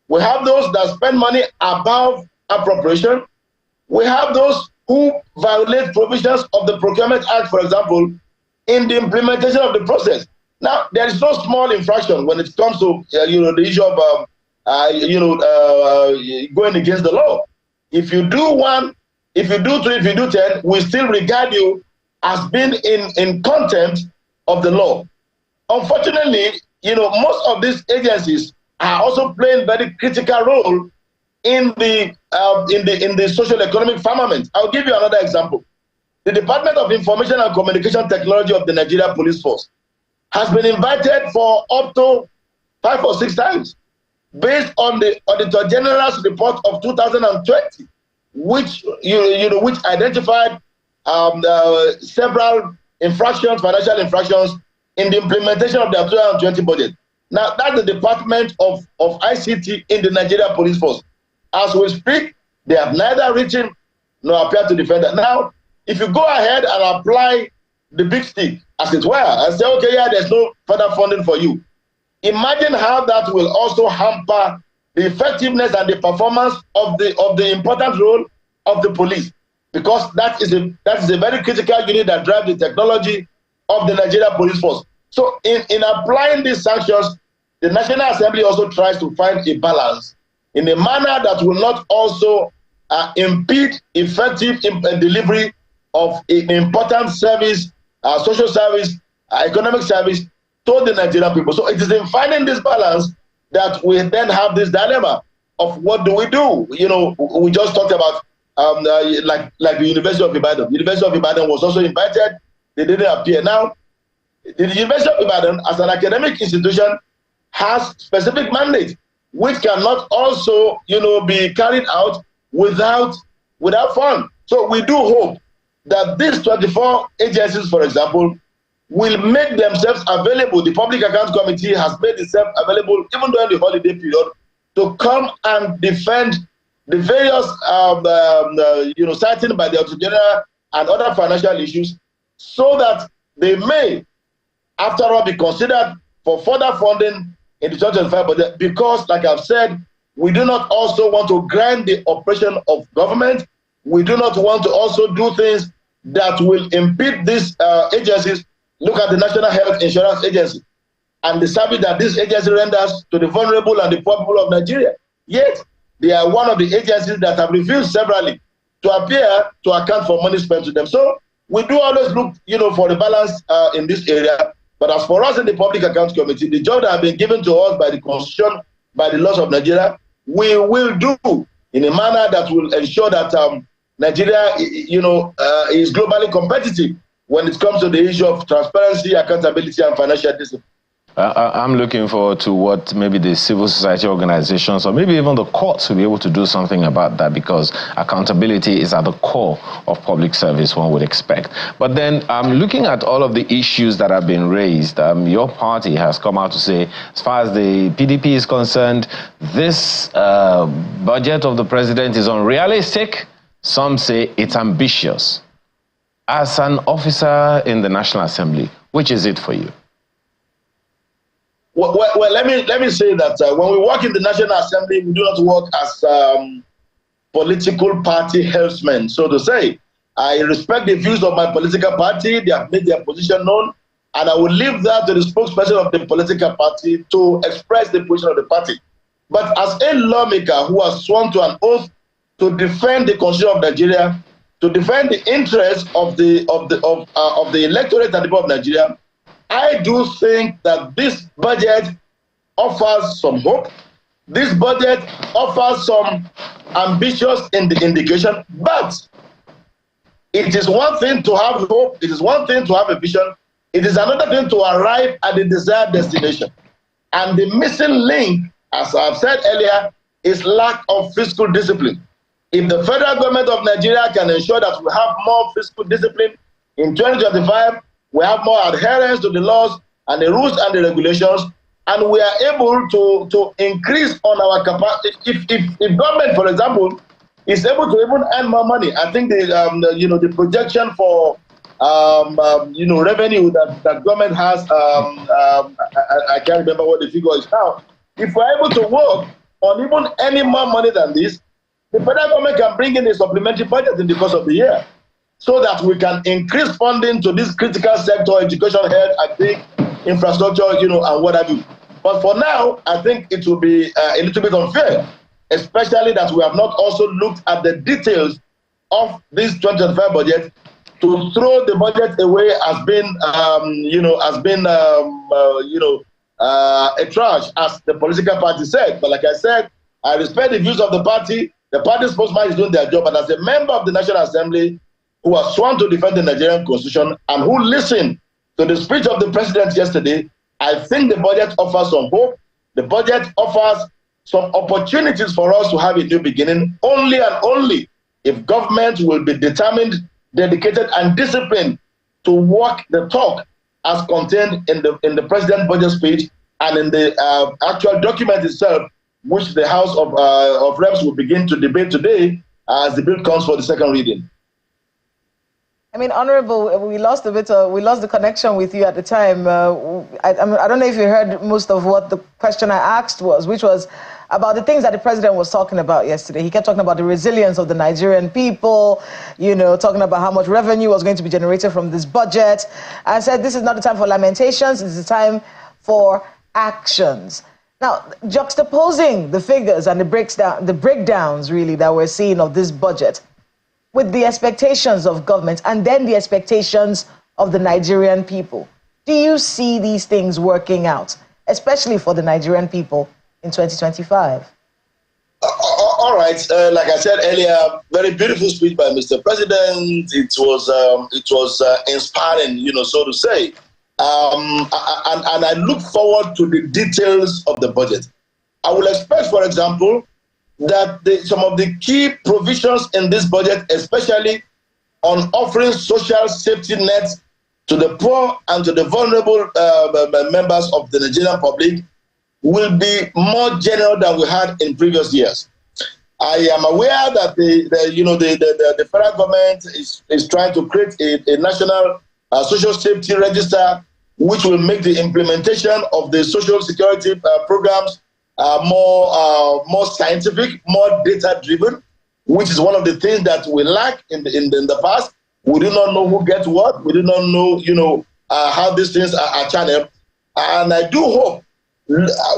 We have those that spend money above appropriation. We have those who violate provisions of the Procurement Act, for example, in the implementation of the process. Now, there is no small infraction when it comes to the issue of going against the law. If you do one, if you do two, if you do 10, we still regard you as being in contempt of the law. Unfortunately, most of these agencies are also playing very critical role in the social economic firmament. I'll give you another example. The Department of Information and Communication Technology of the Nigeria Police Force has been invited for up to 5 or 6 times based on the Auditor General's report of 2020, which identified several infractions, financial infractions in the implementation of the 2020 budget. Now, that's the Department of ICT in the Nigeria Police Force. As we speak, they have neither written nor appeared to defend that. Now, if you go ahead and apply the big stick, as it were, and say, okay, yeah, there's no further funding for you, imagine how that will also hamper the effectiveness and the performance of the important role of the police, because that is a very critical unit that drives the technology of the Nigeria Police Force. So in applying these sanctions, the National Assembly also tries to find a balance in a manner that will not also impede effective delivery of an important service, social service, economic service to the Nigerian people. So it is in finding this balance that we then have this dilemma of what do we do? We just talked about like the University of Ibadan. The University of Ibadan was also invited. They didn't appear. Now, the University of Ibadan, as an academic institution, has specific mandate, which cannot also, be carried out without fund. So we do hope that these 24 agencies, for example, will make themselves available. The Public Accounts Committee has made itself available, even during the holiday period, to come and defend the various, cited by the Auditor General and other financial issues, so that they may, after all, be considered for further funding in the 2025 budget, because, like I've said, we do not also want to grind the operation of government. We do not want to also do things that will impede these agencies. Look at the National Health Insurance Agency and the service that this agency renders to the vulnerable and the poor people of Nigeria. Yet, they are one of the agencies that have refused severally to appear to account for money spent to them. So we do always look, for the balance in this area. But as for us in the Public Accounts Committee, the job that has been given to us by the Constitution, by the laws of Nigeria, we will do in a manner that will ensure that Nigeria, is globally competitive when it comes to the issue of transparency, accountability, and financial discipline. I'm looking forward to what maybe the civil society organizations or maybe even the courts will be able to do something about that, because accountability is at the core of public service, one would expect. But then looking at all of the issues that have been raised, your party has come out to say, as far as the PDP is concerned, this budget of the president is unrealistic. Some say it's ambitious. As an officer in the National Assembly, which is it for you? Well, let me say that when we work in the National Assembly, we do not work as political party helpsmen, so to say. I respect the views of my political party. They have made their position known, and I will leave that to the spokesperson of the political party to express the position of the party. But as a lawmaker who has sworn to an oath to defend the Constitution of Nigeria, to defend the interests of the electorate and the people of Nigeria, I do think that this budget offers some hope. This budget offers some ambitious indication, but it is one thing to have hope, it is one thing to have a vision, it is another thing to arrive at the desired destination. And the missing link, as I've said earlier, is lack of fiscal discipline. If the federal government of Nigeria can ensure that we have more fiscal discipline in 2025, we have more adherence to the laws and the rules and the regulations, and we are able to increase on our capacity. If government, for example, is able to even earn more money, I think the projection for revenue that government has, I can't remember what the figure is now. If we're able to work on even any more money than this, the federal government can bring in a supplementary budget in the course of the year, so that we can increase funding to this critical sector, education, health, I think, infrastructure, and what have you. But for now, I think it will be a little bit unfair, especially that we have not also looked at the details of this 2025 budget. To throw the budget away has been, a trash, as the political party said. But like I said, I respect the views of the party. The party spokesman is doing their job, and as a member of the National Assembly, who has sworn to defend the Nigerian Constitution and who listened to the speech of the president yesterday, I think the budget offers some hope. The budget offers some opportunities for us to have a new beginning, only and only if government will be determined, dedicated, and disciplined to walk the talk as contained in the president's budget speech and in the actual document itself, which the House of Reps will begin to debate today as the bill comes for the second reading. I mean, Honorable, we lost the connection with you at the time. I don't know if you heard most of what the question I asked was, which was about the things that the president was talking about yesterday. He kept talking about the resilience of the Nigerian people, talking about how much revenue was going to be generated from this budget. I said, this is not the time for lamentations, it's the time for actions. Now, juxtaposing the figures and the breakdowns really that we're seeing of this budget, with the expectations of government and then the expectations of the Nigerian people, do you see these things working out, especially for the Nigerian people in 2025? All right. Like I said earlier, very beautiful speech by Mr. President. It was inspiring, so to say. And I look forward to the details of the budget. I will expect, for example, that some of the key provisions in this budget, especially on offering social safety nets to the poor and to the vulnerable members of the Nigerian public, will be more general than we had in previous years. I am aware that the federal government is trying to create a national social safety register, which will make the implementation of the social security programs more scientific, more data-driven, which is one of the things that we lack in the past. We do not know who gets what. We do not know, how these things are channeled. And I do hope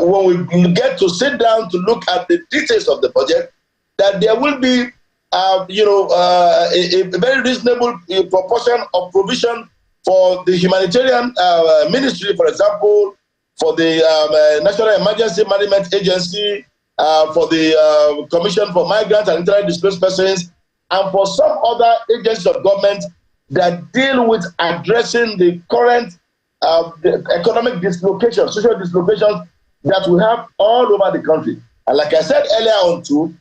when we get to sit down to look at the details of the budget, that there will be, a very reasonable proportion of provision for the humanitarian ministry, for example, for the National Emergency Management Agency, for the Commission for Migrants and Internally Displaced Persons, and for some other agencies of government that deal with addressing the current the economic dislocation, social dislocations that we have all over the country. And like I said earlier on too,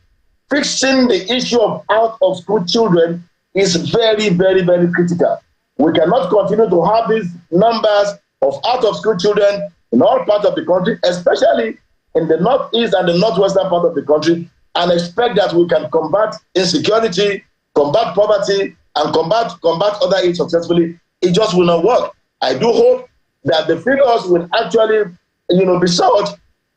fixing the issue of out-of-school children is very, very, very critical. We cannot continue to have these numbers of out-of-school children in all parts of the country, especially in the northeast and the northwestern part of the country, and expect that we can combat insecurity, combat poverty, and combat other ills successfully. It just will not work. I do hope that the figures will actually, be such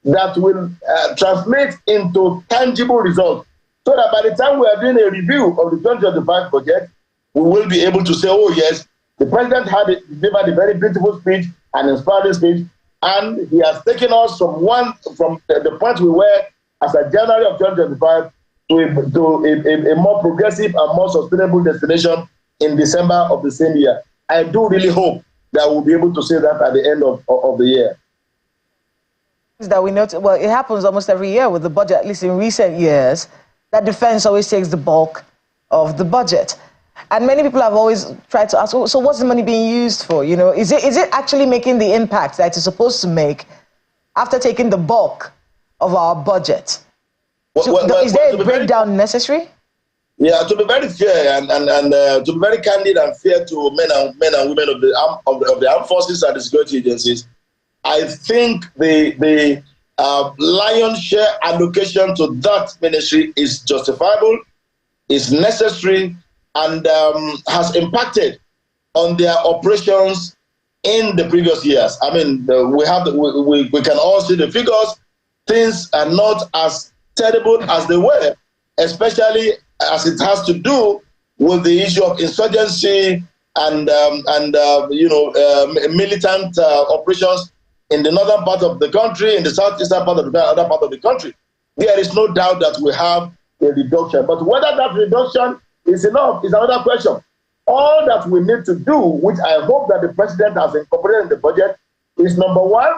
that will translate into tangible results, so that by the time we are doing a review of the 2025 budget, we will be able to say, oh yes, the president delivered a very beautiful speech, an inspiring speech, and he has taken us from the point we were as of January of 2025 to a more progressive and more sustainable destination in December of the same year. I do really hope that we'll be able to say that at the end of the year. That we notice, well, it happens almost every year with the budget, at least in recent years, that defense always takes the bulk of the budget. And many people have always tried to ask, so what's the money being used for? Is it actually making the impact that it's supposed to make after taking the bulk of our budget? Is there a breakdown necessary? Yeah, to be very fair and to be very candid and fair to men and women of the armed forces and the security agencies, I think the lion's share allocation to that ministry is justifiable, is necessary, and has impacted on their operations in the previous years. I mean, we can all see the figures. Things are not as terrible as they were, especially as it has to do with the issue of insurgency and militant operations in the northern part of the country, in the southeastern part of the other part of the country. There is no doubt that we have a reduction, but whether that reduction is enough is another question. All that we need to do, which I hope that the president has incorporated in the budget, is number one,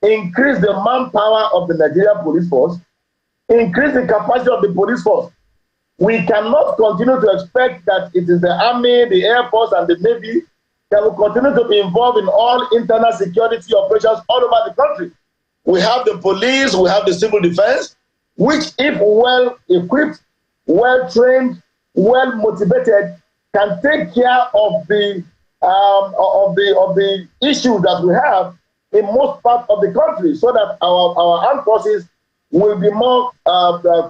increase the manpower of the Nigerian police force, increase the capacity of the police force. We cannot continue to expect that it is the Army, the Air Force, and the Navy that will continue to be involved in all internal security operations all over the country. We have the police, we have the civil defense, which, if well equipped, well trained, well motivated, can take care of the issues that we have in most parts of the country, so that our armed forces will be more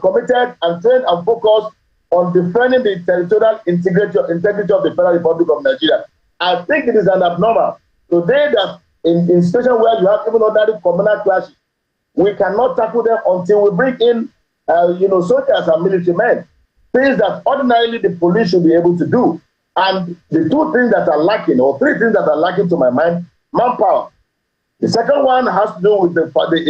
committed and trained and focused on defending the territorial integrity of the Federal Republic of Nigeria. I think it is an abnormal today that in situations where you have even ordinary communal clashes, we cannot tackle them until we bring in soldiers and military men, things that ordinarily the police should be able to do. And the two things that are lacking, or three things that are lacking to my mind: manpower. The second one has to do with the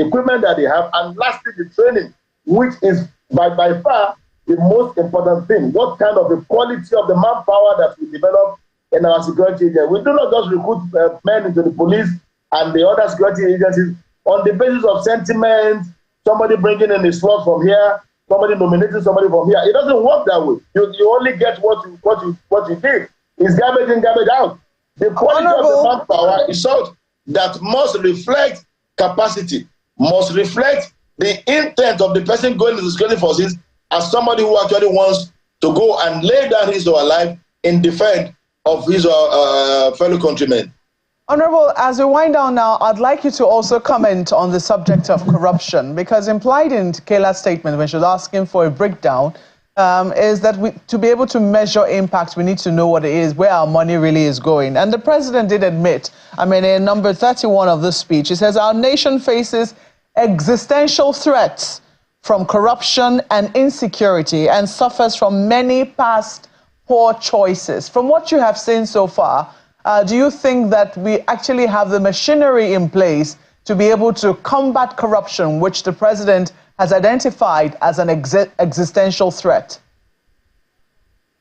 equipment that they have, and lastly, the training, which is by far the most important thing. What kind of the quality of the manpower that we develop in our security agencies? We do not just recruit men into the police and the other security agencies on the basis of sentiment, somebody bringing in a slot from here, somebody nominating somebody from here. It doesn't work that way. You only get what you did. It's garbage in, garbage out. The quality of the manpower is such that must reflect capacity, must reflect the intent of the person going to the security forces as somebody who actually wants to go and lay down his or her life in defense of his fellow countrymen. Honorable, as we wind down now, I'd like you to also comment on the subject of corruption, because implied in Kayla's statement when she was asking for a breakdown is that to be able to measure impact, we need to know what it is, where our money really is going. And the president did admit, in number 31 of the speech, he says our nation faces existential threats from corruption and insecurity and suffers from many past poor choices. From what you have seen so far, do you think that we actually have the machinery in place to be able to combat corruption, which the president has identified as an existential threat?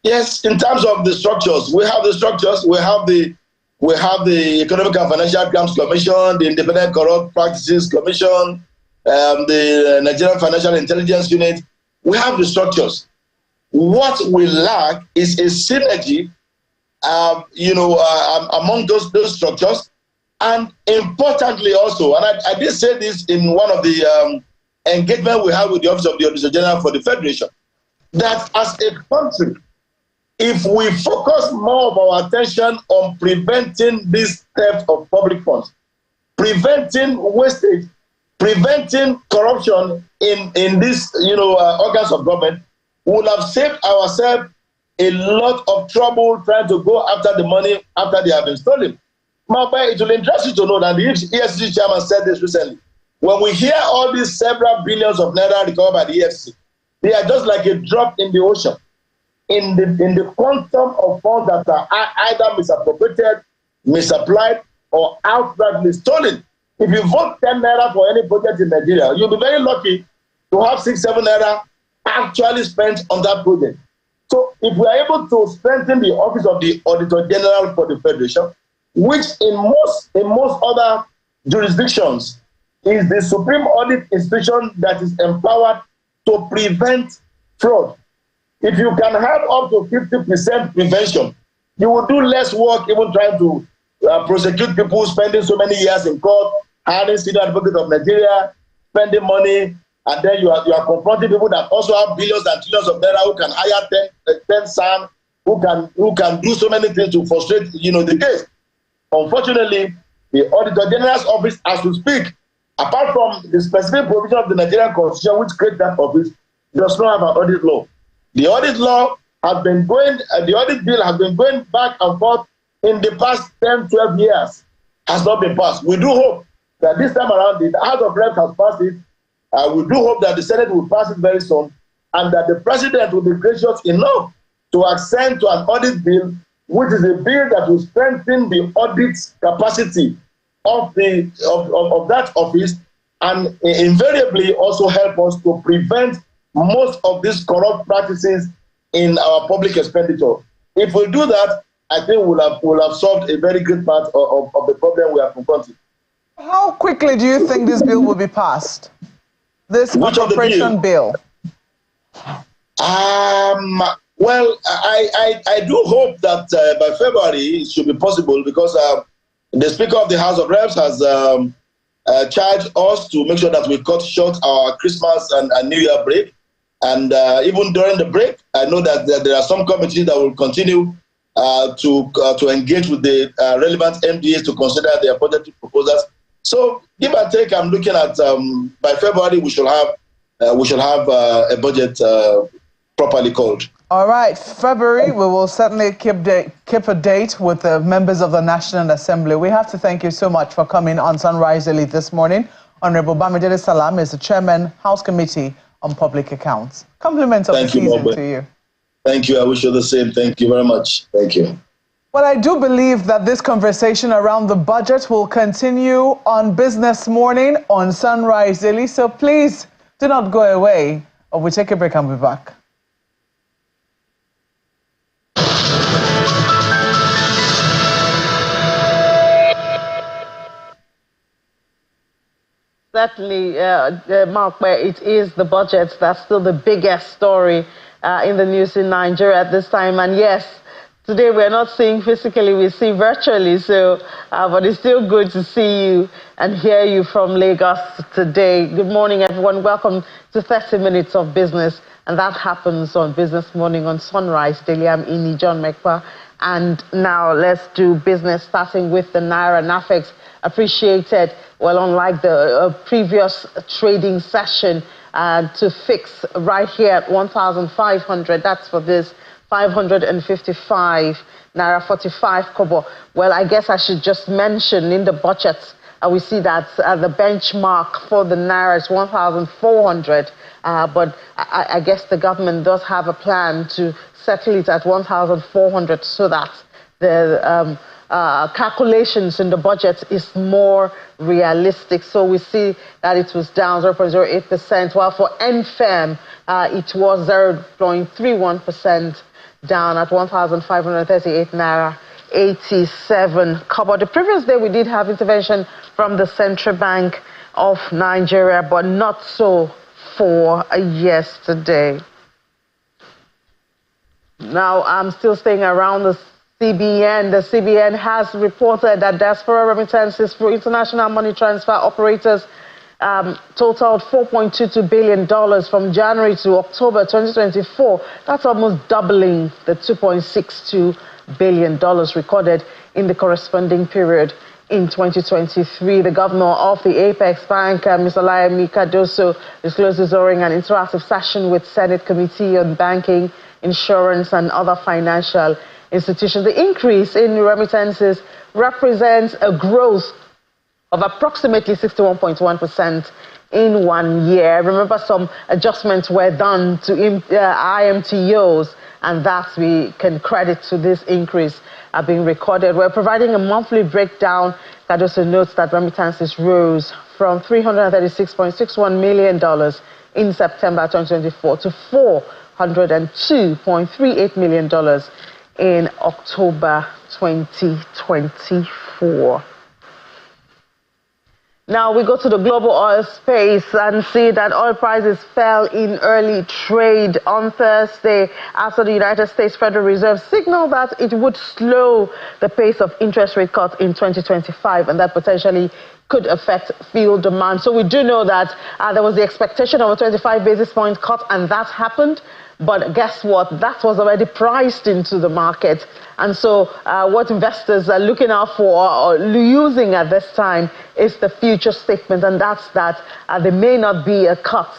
Yes, in terms of the structures, we have the structures. We have the Economic and Financial Crimes Commission, the Independent Corrupt Practices Commission, the Nigerian Financial Intelligence Unit. We have the structures. What we lack is a synergy among those structures, And importantly also, and I did say this in one of the engagement we had with the Office of the Auditor General for the Federation, that as a country, if we focus more of our attention on preventing this theft of public funds, preventing wastage, preventing corruption in these organs of government, we will have saved ourselves a lot of trouble trying to go after the money after they have been stolen. It will interest you to know that the EFCC chairman said this recently. When we hear all these several billions of naira recovered by the EFCC, they are just like a drop in the ocean in the quantum of funds that are either misappropriated, misapplied, or outrightly stolen. If you vote 10 naira for any project in Nigeria, you'll be very lucky to have 6, 7 naira actually spent on that project. So if we are able to strengthen the Office of the Auditor General for the Federation, which in most other jurisdictions is the supreme audit institution that is empowered to prevent fraud. If you can have up to 50% prevention, you will do less work even trying to prosecute people spending so many years in court, hiring senior advocate of Nigeria, spending money, and then you are confronting people that also have billions and trillions of naira who can hire 10 SAM, who can do so many things to frustrate the case. Unfortunately, the Auditor General's office, as we speak, apart from the specific provision of the Nigerian Constitution which creates that office, does not have an audit law. The audit law has been going, the audit bill has been going back and forth in the past 10, 12 years, has not been passed. We do hope that this time around the House of Reps has passed it. We do hope that the Senate will pass it very soon, and that the President will be gracious enough to accede to an audit bill, which is a bill that will strengthen the audit capacity of that office, and invariably also help us to prevent most of these corrupt practices in our public expenditure. If we do that, I think we'll have solved a very good part of the problem we are confronting. How quickly do you think this bill will be passed? This appropriation bill? Well, I do hope that by February it should be possible, because the Speaker of the House of Reps has charged us to make sure that we cut short our Christmas and New Year break. And even during the break, I know that there are some committees that will continue to engage with the relevant MDAs to consider their budgetary proposals. So give and take, I'm looking at by February we shall have a budget properly called. All right, February, we will certainly keep a date with the members of the National Assembly. We have to thank you so much for coming on Sunrise Elite this morning. Honorable Bamidele Salam is the Chairman, House Committee on Public Accounts. Compliments of the season to you. Thank you. I wish you the same. Thank you very much. Thank you. Well, I do believe that this conversation around the budget will continue on Business Morning on Sunrise Daily. So please do not go away, or we'll take a break and be back. Certainly, Mark, it is the budget that's still the biggest story in the news in Nigeria at this time. And yes, today we're not seeing physically, we see virtually. So, but it's still good to see you and hear you from Lagos today. Good morning, everyone. Welcome to 30 Minutes of Business. And that happens on Business Morning on Sunrise Daily. I'm Ini John Mekpa. And now let's do business, starting with the Naira. NAFEX appreciated, well, unlike the previous trading session, to fix right here at 1,500. That's for this 555 Naira 45 kobo. Well, I guess I should just mention in the budget, we see that the benchmark for the Naira is 1,400. But I guess the government does have a plan to settle it at 1,400 so that the calculations in the budget is more realistic. So we see that it was down 0.08%, while for NFEM, it was 0.31% down at 1,538 Naira 87 kobo. The previous day, we did have intervention from the Central Bank of Nigeria, but not so for yesterday. Now, I'm still staying around the CBN. The CBN has reported that diaspora remittances through international money transfer operators totaled $4.22 billion from January to October 2024. That's almost doubling the $2.62 billion recorded in the corresponding period in 2023. The governor of the Apex Bank, Mr. Olayemi Cardoso, disclosed this during an interactive session with Senate Committee on Banking, Insurance and other financial institutions. The increase in remittances represents a growth of approximately 61.1% in 1 year. Remember, some adjustments were done to IMTOs, and that we can credit to this increase being recorded. We're providing a monthly breakdown. Cardoso notes that remittances rose from $336.61 million in September 2024 to $402.38 million in October 2024. Now we go to the global oil space and see that oil prices fell in early trade on Thursday after the United States Federal Reserve signaled that it would slow the pace of interest rate cuts in 2025, and that potentially could affect fuel demand. So we do know that there was the expectation of a 25 basis point cut, and that happened. But guess what? That was already priced into the market. And so what investors are looking out for or using at this time is the future statement, and that's that there may not be a cut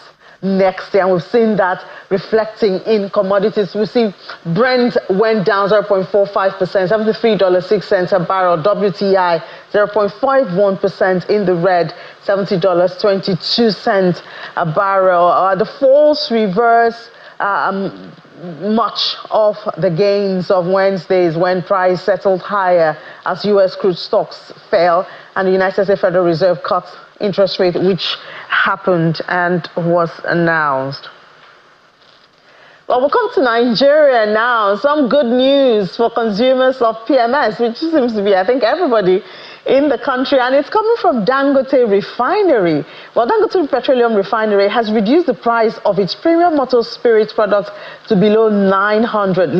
next year. And we've seen that reflecting in commodities. We see Brent went down 0.45%, $73.06 a barrel. WTI 0.51% in the red, $70.22 a barrel. The false reverse much of the gains of Wednesdays when price settled higher as U.S. crude stocks fell and the United States Federal Reserve cut interest rate, which happened and was announced. Well, we'll come to Nigeria now. Some good news for consumers of PMS, which seems to be, I think, everybody in the country, and it's coming from Dangote Refinery. Well, Dangote Petroleum Refinery has reduced the price of its premium motor spirit products to below 900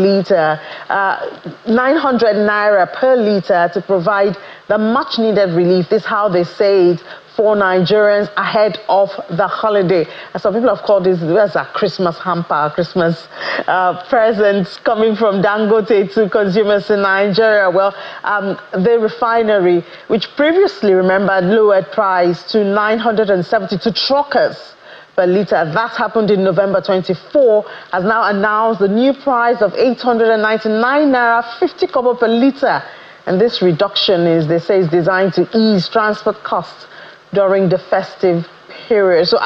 naira per litre to provide the much-needed relief. This is how they say it, for Nigerians ahead of the holiday. And some people have called this as a Christmas hamper, Christmas presents coming from Dangote to consumers in Nigeria. Well, the refinery, which previously, remember, lowered price to 972 truckers per litre. That happened in November 24, has now announced the new price of 899 naira 50 kobo per litre. And this reduction is, they say, is designed to ease transport costs during the festive period. So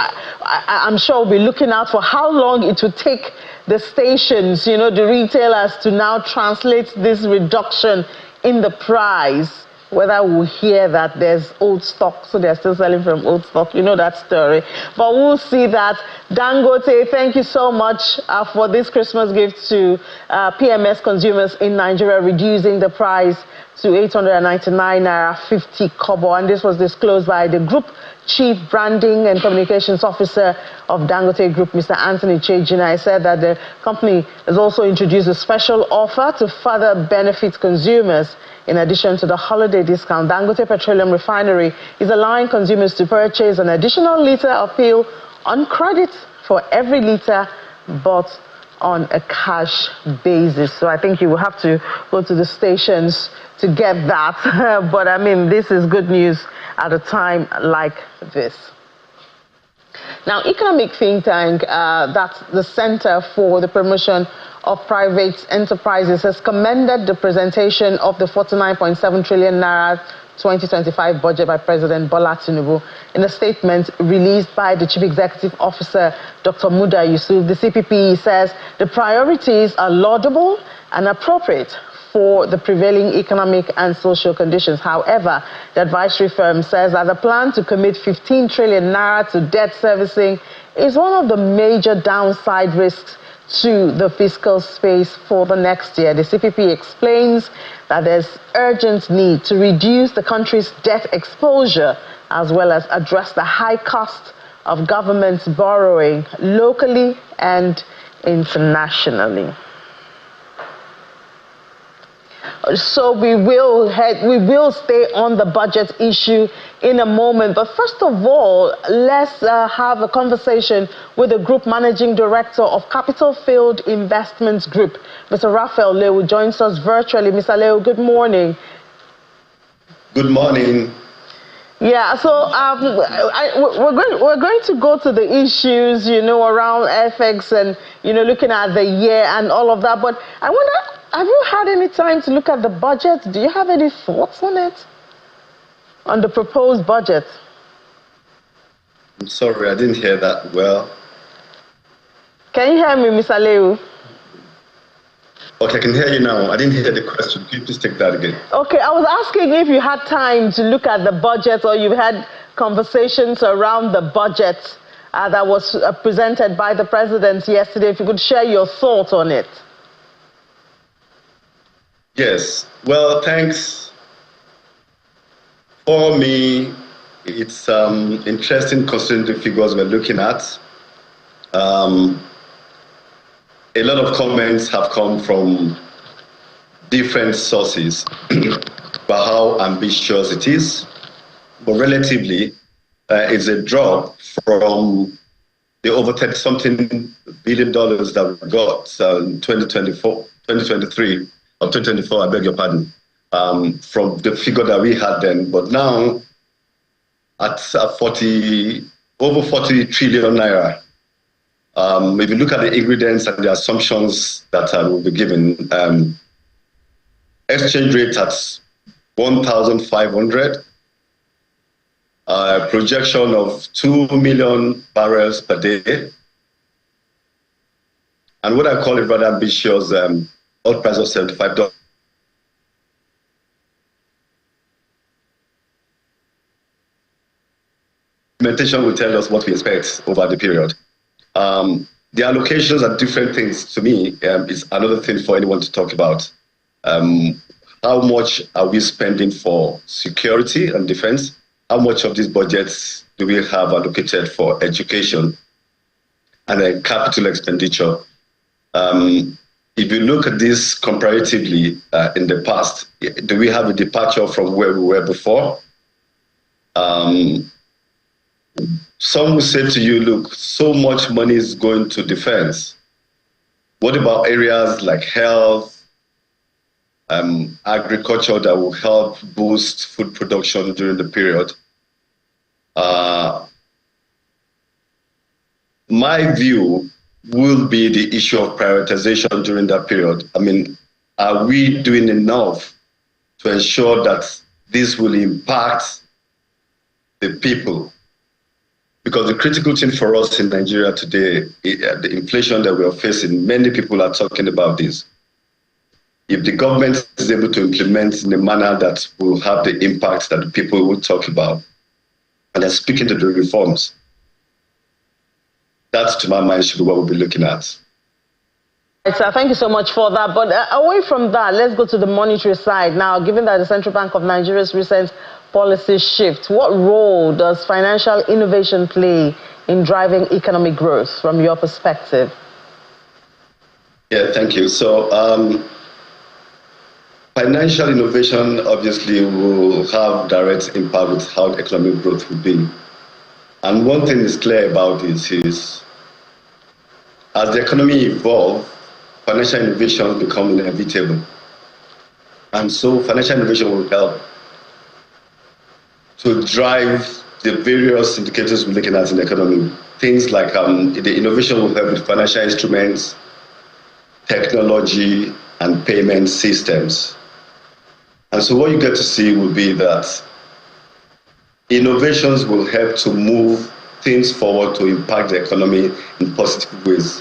I'm sure we'll be looking out for how long it will take the stations, the retailers, to now translate this reduction in the price. Whether we'll hear that there's old stock, so they're still selling from old stock. You know that story. But we'll see that. Dangote, thank you so much for this Christmas gift to PMS consumers in Nigeria, reducing the price to 899 naira 50 kobo. And this was disclosed by the Group Chief Branding and Communications Officer of Dangote Group, Mr. Anthony Chejina. He said that the company has also introduced a special offer to further benefit consumers. In addition to the holiday discount, Dangote Petroleum Refinery is allowing consumers to purchase an additional litre of fuel on credit for every litre bought on a cash basis. So I think you will have to go to the stations to get that. But I mean, this is good news at a time like this. Now, economic think tank, that's the Center for the Promotion of Private Enterprises, has commended the presentation of the 49.7 trillion naira 2025 budget by President Bola Tinubu. In a statement released by the Chief Executive Officer, Dr. Muda Yusuf, the CPP says the priorities are laudable and appropriate for the prevailing economic and social conditions. However, the advisory firm says that the plan to commit 15 trillion naira to debt servicing is one of the major downside risks to the fiscal space for the next year. The CPP explains that there's urgent need to reduce the country's debt exposure as well as address the high cost of government borrowing locally and internationally. So we will stay on the budget issue in a moment. But first of all, let's have a conversation with the Group Managing Director of Capital Field Investments Group, Mr. Raphael Lewu, joins us virtually. Mr. Lewu, good morning. Good morning. Yeah, so we're going to go to the issues, around FX and, looking at the year and all of that. But I wonder, have you had any time to look at the budget? Do you have any thoughts on it? On the proposed budget? I'm sorry, I didn't hear that well. Can you hear me, Mr. Lewu? Okay, I can hear you now. I didn't hear the question. Can you please take that again? Okay, I was asking if you had time to look at the budget or you've had conversations around the budget that was presented by the president yesterday. If you could share your thoughts on it. Yes. Well, thanks. For me, it's interesting considering the figures we're looking at. A lot of comments have come from different sources about how ambitious it is, but relatively, it's a drop from the over $30-something billion that we got in 2023, or 2024, I beg your pardon, from the figure that we had then. But now, at over 40 trillion naira, if you look at the ingredients and the assumptions that will be given, exchange rate at 1,500, projection of 2 million barrels per day, and what I call it rather ambitious, oil price of $75. Implementation will tell us what we expect over the period. The allocations are different things to me. Is another thing for anyone to talk about. How much are we spending for security and defense? How much of these budgets do we have allocated for education and then capital expenditure? If you look at this comparatively in the past, do we have a departure from where we were before? Some will say to you, look, so much money is going to defense. What about areas like health, agriculture that will help boost food production during the period? My view will be the issue of prioritization during that period. I mean, are we doing enough to ensure that this will impact the people? Because the critical thing for us in Nigeria today, the inflation that we are facing, many people are talking about this. If the government is able to implement in a manner that will have the impact that the people will talk about, and they're speaking to the reforms, that, to my mind, should be what we'll be looking at. Right, sir, thank you so much for that. But away from that, let's go to the monetary side. Now, given that the Central Bank of Nigeria's recent policy shift, what role does financial innovation play in driving economic growth from your perspective? Yeah, thank you. So financial innovation obviously will have direct impact with how economic growth will be. And one thing is clear about this is, as the economy evolves, financial innovation becomes inevitable. And so financial innovation will help to drive the various indicators we're looking at in the economy. Things like the innovation will help with financial instruments, technology, and payment systems. And so what you get to see will be that innovations will help to move things forward to impact the economy in positive ways,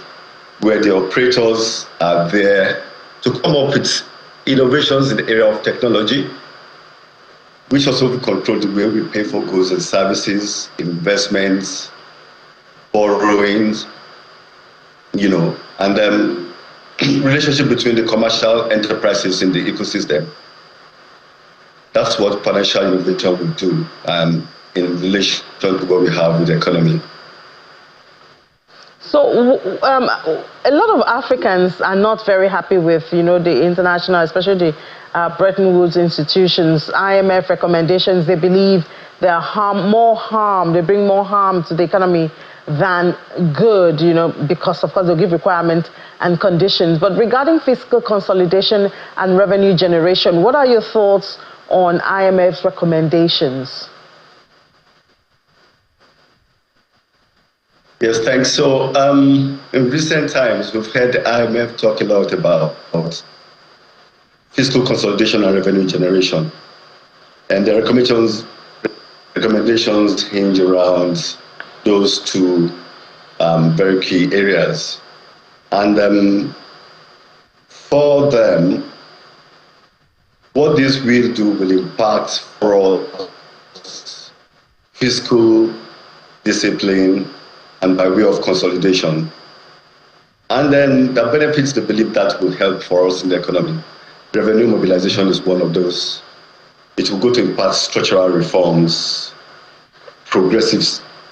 where the operators are there to come up with innovations in the area of technology, which also will control the way we pay for goods and services, investments, borrowings, and then relationship between the commercial enterprises in the ecosystem. That's what financial innovation will do in relation to what we have with the economy. So a lot of Africans are not very happy with, the international, especially the Bretton Woods institutions, IMF recommendations. They believe they are they bring more harm to the economy than good, because of course they'll give requirements and conditions. But regarding fiscal consolidation and revenue generation, what are your thoughts on IMF's recommendations? Yes, thanks. So in recent times, we've heard the IMF talk a lot about fiscal consolidation and revenue generation. And their recommendations hinge around those two very key areas. And for them, what this will do will impact for fiscal discipline and by way of consolidation. And then the benefits they believe that will help for us in the economy. Revenue mobilization is one of those. It will go to impact structural reforms, progressive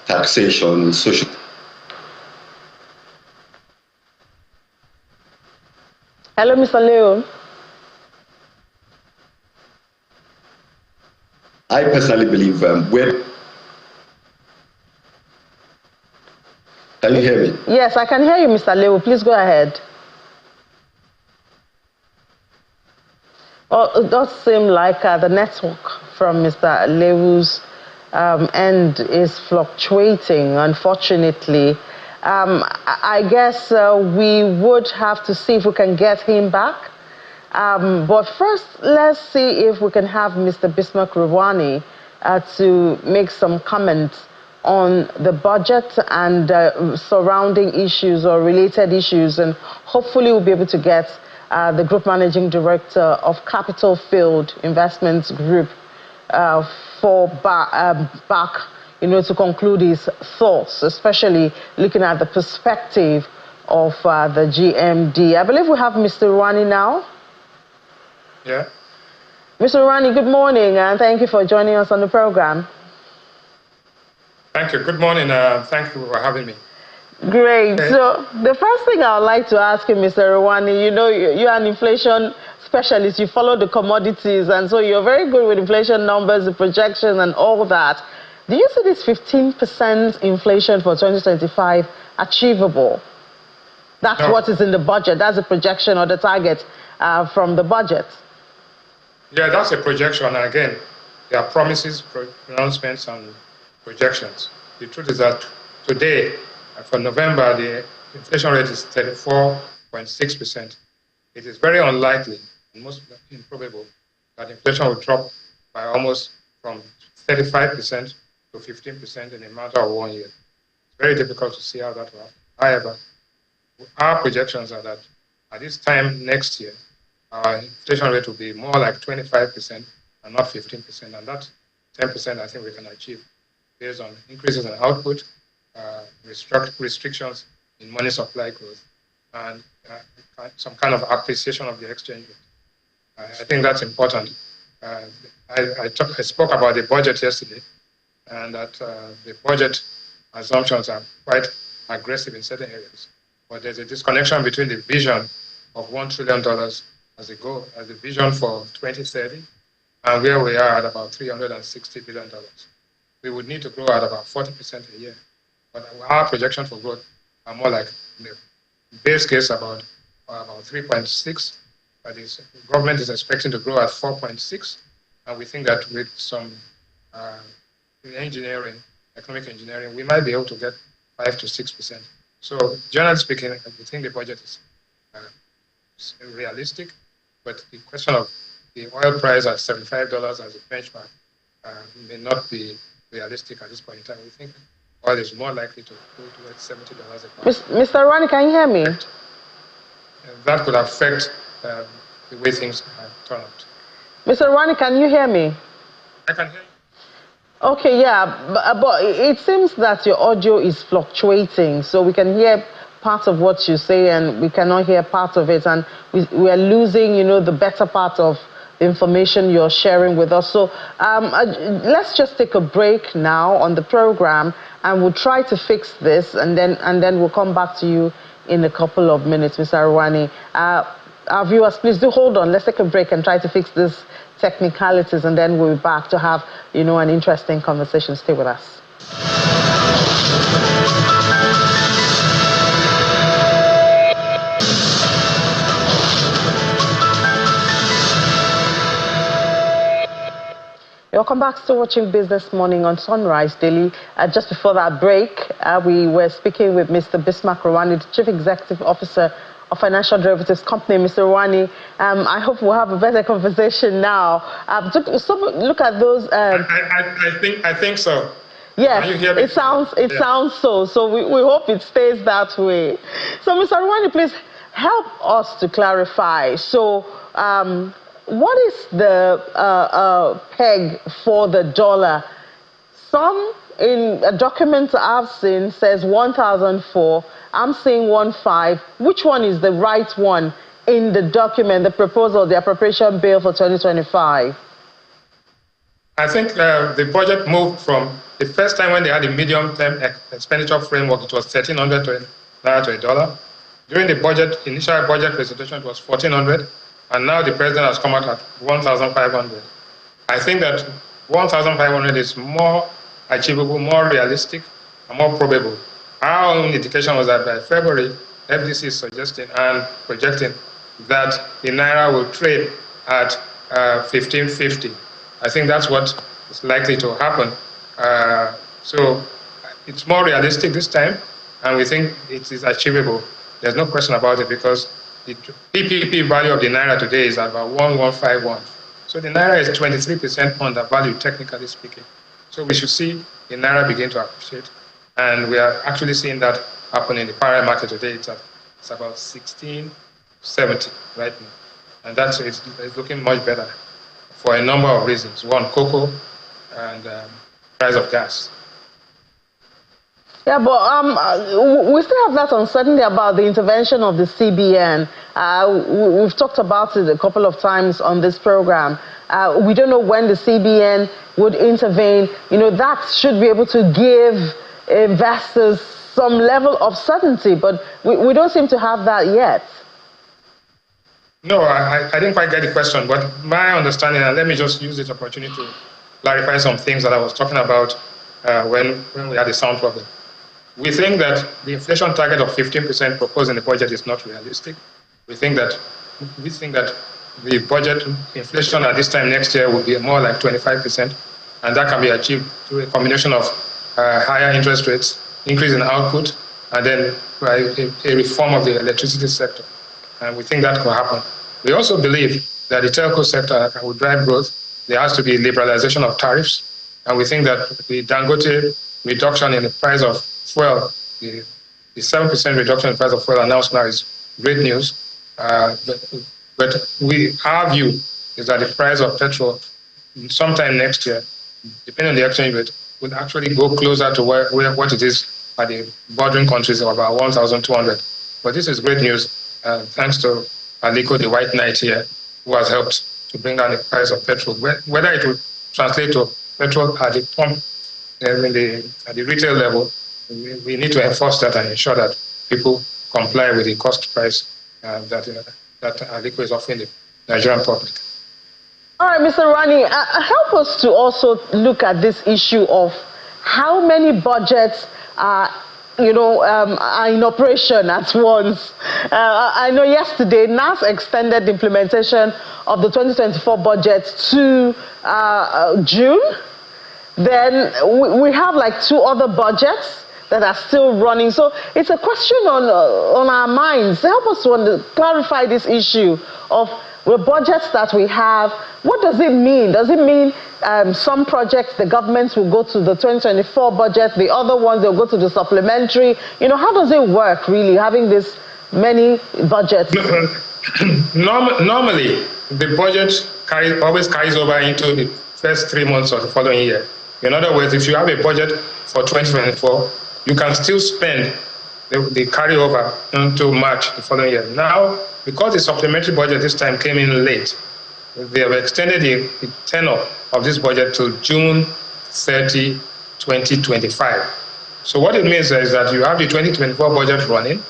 taxation, social. Hello, Mr. Leo. I personally believe Can you hear me? Yes, I can hear you, Mr. Leo. Please go ahead. Oh, it does seem like the network from Mr. Leo's end is fluctuating, unfortunately. I guess we would have to see if we can get him back. But first, let's see if we can have Mr. Bismarck Rwani to make some comments on the budget and surrounding issues or related issues. And hopefully we'll be able to get the Group Managing Director of Capital Field Investments Group back, to conclude his thoughts, especially looking at the perspective of the GMD. I believe we have Mr. Rwani now. Yeah. Mr. Rwani, good morning, and thank you for joining us on the program. Thank you. Good morning. Thank you for having me. Great. Okay. So the first thing I would like to ask you, Mr. Rwani, you're an inflation specialist. You follow the commodities, and so you're very good with inflation numbers, the projection, and all that. Do you see this 15% inflation for 2025 achievable? That's what is in the budget. That's the projection or the target from the budget. Yeah, that's a projection. Again, there are promises, pronouncements, and projections. The truth is that today, for November, the inflation rate is 34.6%. It is very unlikely, and most improbable, that inflation will drop by almost from 35% to 15% in a matter of 1 year. It's very difficult to see how that will happen. However, our projections are that at this time next year, our inflation rate will be more like 25% and not 15%. And that 10% I think we can achieve based on increases in output, restrictions in money supply growth, and some kind of appreciation of the exchange rate. I think that's important. I spoke about the budget yesterday, and that the budget assumptions are quite aggressive in certain areas. But there's a disconnection between the vision of $1 trillion as a goal, as the vision for 2030, and where we are at about $360 billion. We would need to grow at about 40% a year. But our projections for growth are more like the base case about 3.6. But the government is expecting to grow at 4.6. And we think that with some economic engineering, we might be able to get 5 to 6%. So generally speaking, we think the budget is realistic. But the question of the oil price at $75 as a benchmark may not be realistic at this point in time. We think oil is more likely to go towards $70 a barrel. Mr. Rwani, can you hear me? That could affect the way things turn out. Mr. Rwani, can you hear me? I can hear you. Okay, yeah, but it seems that your audio is fluctuating, so we can hear part of what you say and we cannot hear part of it, and we are losing, the better part of the information you're sharing with us. So let's just take a break now on the program, and we'll try to fix this, and then we'll come back to you in a couple of minutes, Mr. Arwani. Our viewers, please do hold on. Let's take a break and try to fix this technicalities, and then we'll be back to have, an interesting conversation. Stay with us. Welcome back. Still watching Business Morning on Sunrise Daily. Just before that break, we were speaking with Mr. Bismarck Rwani, the Chief Executive Officer of Financial Derivatives Company. Mr. Rwani, I hope we'll have a better conversation now. Look at those. I think so. Yes, it sounds so. So we hope it stays that way. So, Mr. Rwani, please help us to clarify. So, what is the peg for the dollar? Some in a document I've seen says 1,004. I'm seeing 1,500. Which one is the right one in the document, the proposal, the appropriation bill for 2025? I think the budget moved from the first time when they had a medium-term expenditure framework, it was $1,300 to $1. During the initial budget presentation, it was $1,400. And now the president has come out at 1,500. I think that 1,500 is more achievable, more realistic, and more probable. Our own indication was that by February, FDC is suggesting and projecting that the Naira will trade at 1550. I think that's what is likely to happen. So it's more realistic this time, and we think it is achievable. There's no question about it, because the PPP value of the Naira today is about 1,151. So the Naira is 23% undervalued, technically speaking. So we should see the Naira begin to appreciate. And we are actually seeing that happen in the parallel market today. It's about 1670 right now. And it's looking much better for a number of reasons. One, cocoa and price of gas. Yeah, but we still have that uncertainty about the intervention of the CBN. We've talked about it a couple of times on this program. We don't know when the CBN would intervene. That should be able to give investors some level of certainty, but we don't seem to have that yet. No, I didn't quite get the question, but my understanding, and let me just use this opportunity to clarify some things that I was talking about when we had the sound problem. We think that the inflation target of 15% proposed in the budget is not realistic. We think that the budget inflation at this time next year will be more like 25%, and that can be achieved through a combination of higher interest rates, increase in output, and then a reform of the electricity sector. And we think that will happen. We also believe that the telco sector will drive growth. There has to be liberalization of tariffs, and we think that the Dangote reduction in the price of fuel, the 7% reduction in the price of fuel announced now is great news. But our view is that the price of petrol sometime next year, depending on the exchange rate, would actually go closer to what it is at the bordering countries of about 1,200. But this is great news, thanks to Aliko, the white knight here, who has helped to bring down the price of petrol. Whether it will translate to petrol at the pump, at the retail level, we need to enforce that and ensure that people comply with the cost price that Aliko is offering the Nigerian public. All right, Mr. Rwani, help us to also look at this issue of how many budgets are in operation at once. I know yesterday NAS extended the implementation of the 2024 budget to June. Then we have like 2 other budgets that are still running. So it's a question on our minds. Help us to clarify this issue of the budgets that we have. What does it mean? Does it mean some projects, the governments will go to the 2024 budget, the other ones, they'll go to the supplementary? How does it work, really, having this many budgets? Normally, the budget always carries over into the first 3 months of the following year. In other words, if you have a budget for 2024, you can still spend the carryover into March the following year. Now, because the supplementary budget this time came in late, they have extended the tenure of this budget to June 30, 2025. So what it means is that you have the 2024 budget running,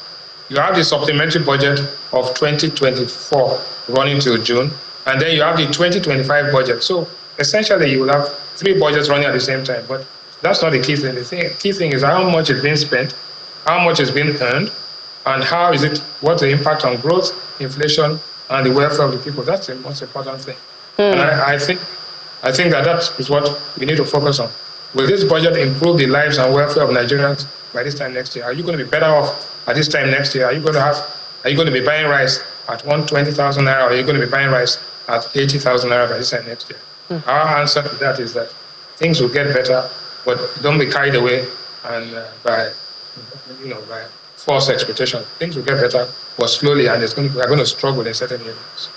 you have the supplementary budget of 2024 running till June, and then you have the 2025 budget. So essentially you will have 3 budgets running at the same time, but that's not the key thing. The key thing is how much is being spent, how much is being earned, and what's the impact on growth, inflation, and the welfare of the people. That's the most important thing. And I think that is what we need to focus on. Will this budget improve the lives and welfare of Nigerians by this time next year? Are you going to be better off at this time next year? Are you going to be buying rice at 120,000 naira, or are you going to be buying rice at 80,000 naira by this time next year? Our answer to that is that things will get better, but don't be carried away and by false expectation. Things will get better, but slowly, and we're going to struggle in certain areas.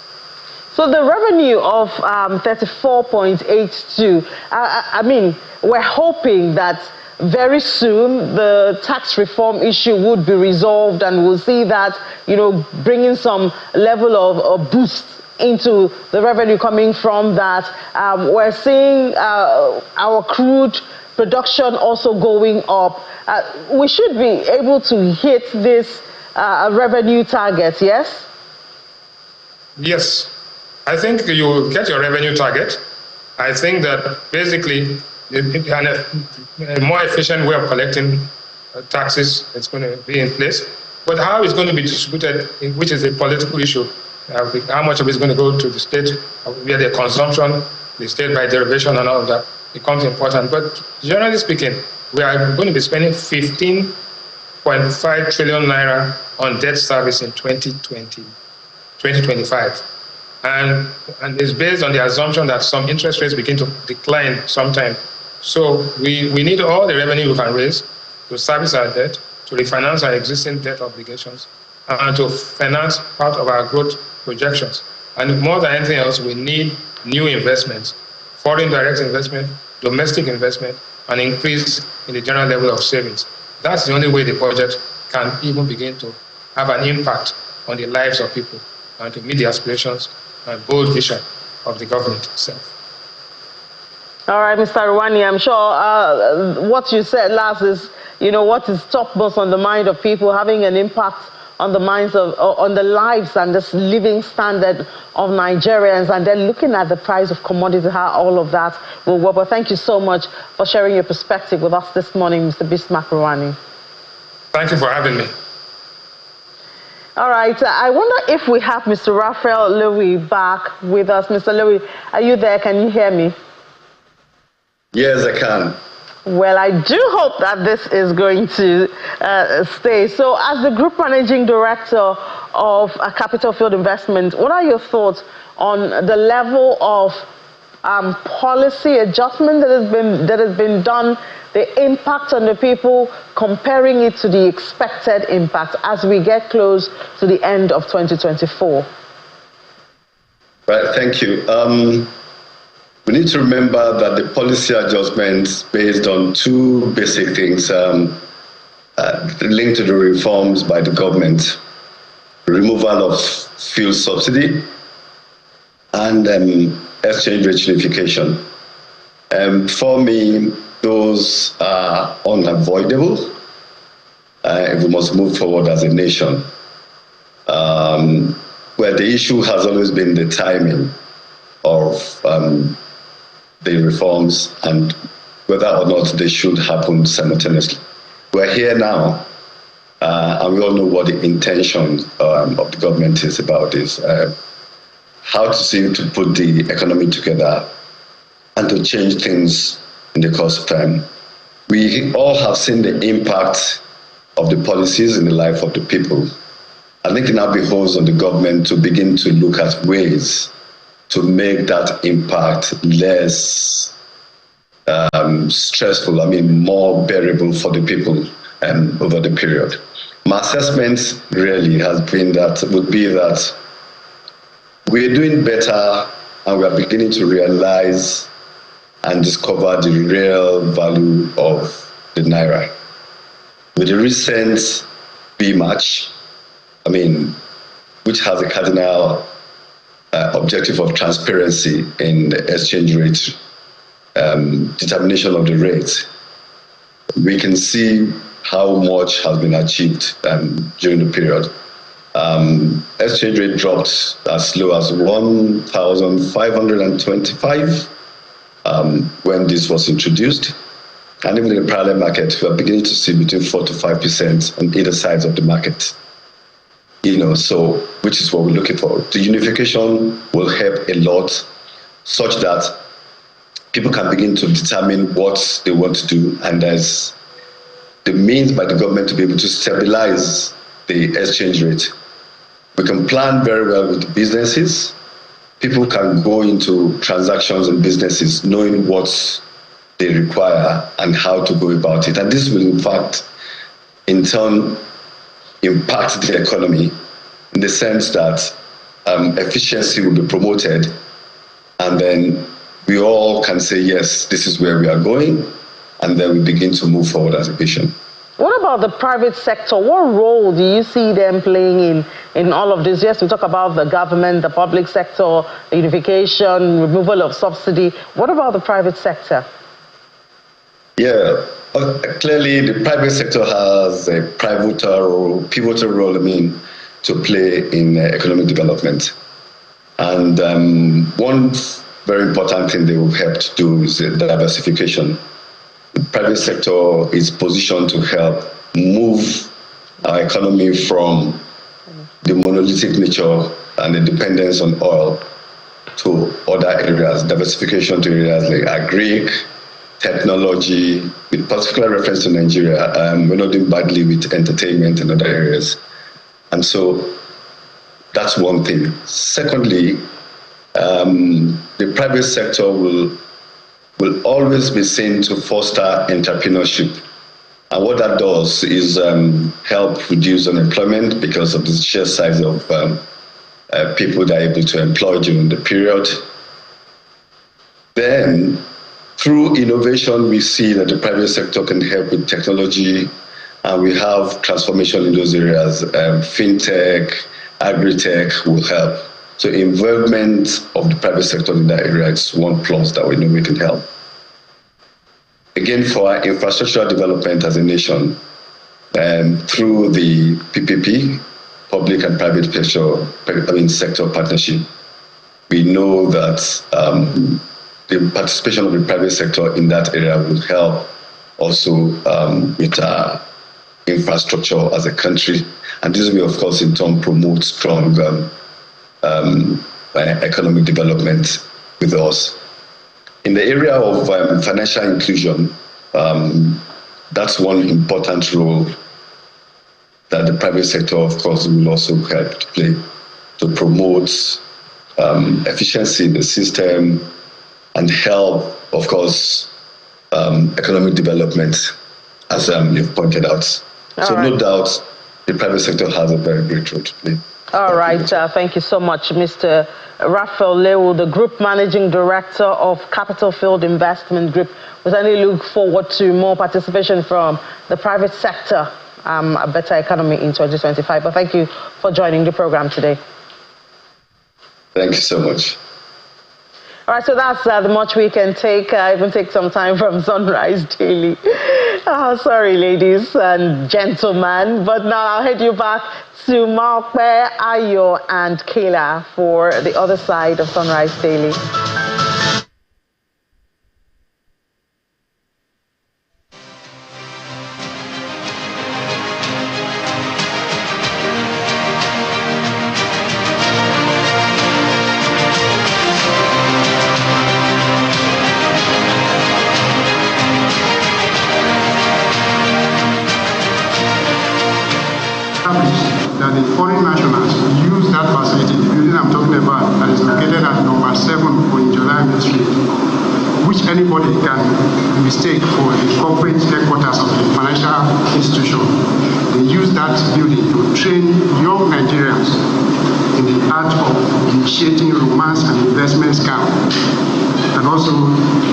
So the revenue of 34.82, I mean, we're hoping that very soon the tax reform issue would be resolved, and we'll see that, bringing some level of boost into the revenue coming from that. We're seeing our crude production also going up. We should be able to hit this revenue target, yes? Yes. I think you will get your revenue target. I think that basically a more efficient way of collecting taxes is going to be in place. But how it's going to be distributed, which is a political issue, how much of it is going to go to the state, via their consumption, the state by derivation and all of that, becomes important. But generally speaking, we are going to be spending 15.5 trillion naira on debt service in 2025. And it's based on the assumption that some interest rates begin to decline sometime. So we need all the revenue we can raise to service our debt, to refinance our existing debt obligations, and to finance part of our growth projections. And more than anything else, we need new investments, foreign direct investment, domestic investment, and increase in the general level of savings. That's the only way the budget can even begin to have an impact on the lives of people and to meet the aspirations and bold vision of the government itself. All right, Mr. Rwani, I'm sure what you said last is, what is topmost on the mind of people, having an impact on the minds on the lives and this living standard of Nigerians, and then looking at the price of commodities, how all of that will work. But thank you so much for sharing your perspective with us this morning, Mr. Bismarck Rwani. Thank you for having me. All right, I wonder if we have Mr. Raphael Louis back with us. Mr. Louis, are you there? Can you hear me? Yes, I can. Well, I do hope that this is going to stay. So as the Group Managing Director of Capital Field Investment, what are your thoughts on the level of policy adjustment that has been done, the impact on the people, comparing it to the expected impact as we get close to the end of 2024? Right, thank you. We need to remember that the policy adjustments based on 2 basic things linked to the reforms by the government: removal of fuel subsidy and exchange rate unification. For me, those are unavoidable if we must move forward as a nation. Where the issue has always been the timing of the reforms and whether or not they should happen simultaneously. We're here now, and we all know what the intention of the government is about this. How to see to put the economy together and to change things in the course of time. We all have seen the impact of the policies in the life of the people. I think it now behoves on the government to begin to look at ways to make that impact less stressful, more bearable for the people over the period. My assessment really would be that we're doing better and we are beginning to realize and discover the real value of the Naira. With the recent B-match, which has a cardinal objective of transparency in the exchange rate, determination of the rate. we can see how much has been achieved during the period. Exchange rate dropped as low as 1,525 when this was introduced. And even in the parallel market, we are beginning to see between 4 to 5% on either sides of the market. So which is what we're looking for. The unification will help a lot, such that people can begin to determine what they want to do, and there's the means by the government to be able to stabilize the exchange rate. We can plan very well with businesses. People can go into transactions and businesses knowing what they require and how to go about it. And this will, in fact, in turn, impact the economy in the sense that efficiency will be promoted, and then we all can say, yes, this is where we are going, and then we begin to move forward as a vision. What about the private sector? What role do you see them playing in all of this? Yes, we talk about the government, the public sector, unification, removal of subsidy. What about the private sector? Yeah, clearly the private sector has a pivotal role, to play in economic development. And one very important thing they will help to do is diversification. The private sector is positioned to help move our economy from the monolithic nature and the dependence on oil to other areas, diversification to areas like agri, technology, with particular reference to Nigeria. We're not doing badly with entertainment and other areas. And so that's one thing. Secondly, the private sector will always be seen to foster entrepreneurship. And what that does is help reduce unemployment because of the sheer size of people that are able to employ during the period. Then, through innovation, we see that the private sector can help with technology, and we have transformation in those areas. Fintech, agri-tech will help. So involvement of the private sector in that area is one plus that we know we can help. Again, for our infrastructural development as a nation, through the PPP, public and private sector partnership, we know that the participation of the private sector in that area will help also with our infrastructure as a country. And this will, of course, in turn promote strong economic development with us. In the area of financial inclusion, that's one important role that the private sector, of course, will also help to play to promote efficiency in the system and help, of course, economic development, as you've pointed out. So no doubt, the private sector has a very great role to play. All right. Thank you so much, Mr. Raphael Lewu, the Group Managing Director of Capital Field Investment Group. We certainly look forward to more participation from the private sector, a better economy in 2025. But thank you for joining the program today. Thank you so much. All right, so that's the much we can take. Even take some time from Sunrise Daily. Sorry, ladies and gentlemen, but now I'll head you back to Malpe, Ayo, and Kayla for the other side of Sunrise Daily. That the foreign nationals use that facility, the building I'm talking about, that is located at number 7 Oyinjola Street, which anybody can mistake for the corporate headquarters of a financial institution. They use that building to train young Nigerians in the art of initiating romance and investment scam. And also,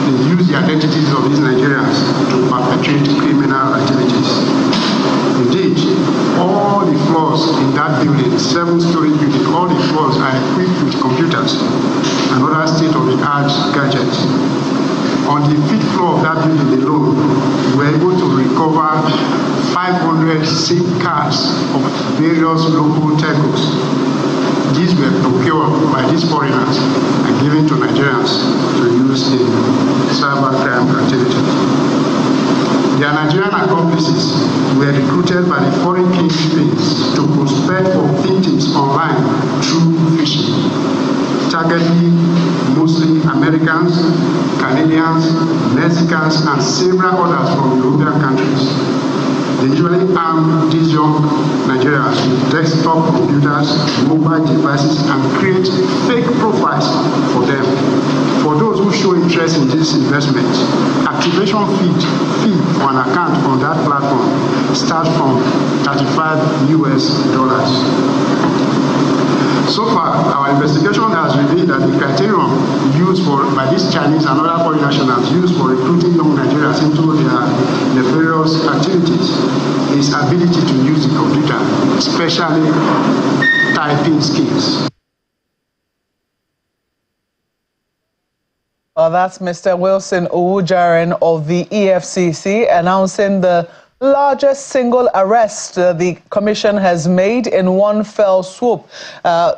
they use the identities of these Nigerians to perpetrate criminal activities. Indeed, all the floors in that building, 7-story building, all the floors are equipped with computers and other state-of-the-art gadgets. On the fifth floor of that building alone, we were able to recover 500 SIM cards of various local telcos. These were procured by these foreigners and given to Nigerians to use in cybercrime activities. Their Nigerian accomplices were recruited by the foreign kingpins to prospect for victims online through phishing, targeting mostly Americans, Canadians, Mexicans, and several others from European countries. They usually arm these young Nigerians with desktop computers, mobile devices, and create fake profiles for them. For those who show interest in this investment, activation fee for an account on that platform starts from $35. So far, our investigation has revealed that the criterion used by these Chinese and other foreign nationals used for recruiting young Nigerians into their nefarious activities is ability to use the computer, especially typing skills. Well, that's Mr. Wilson Owujaren of the EFCC announcing the largest single arrest the commission has made in one fell swoop.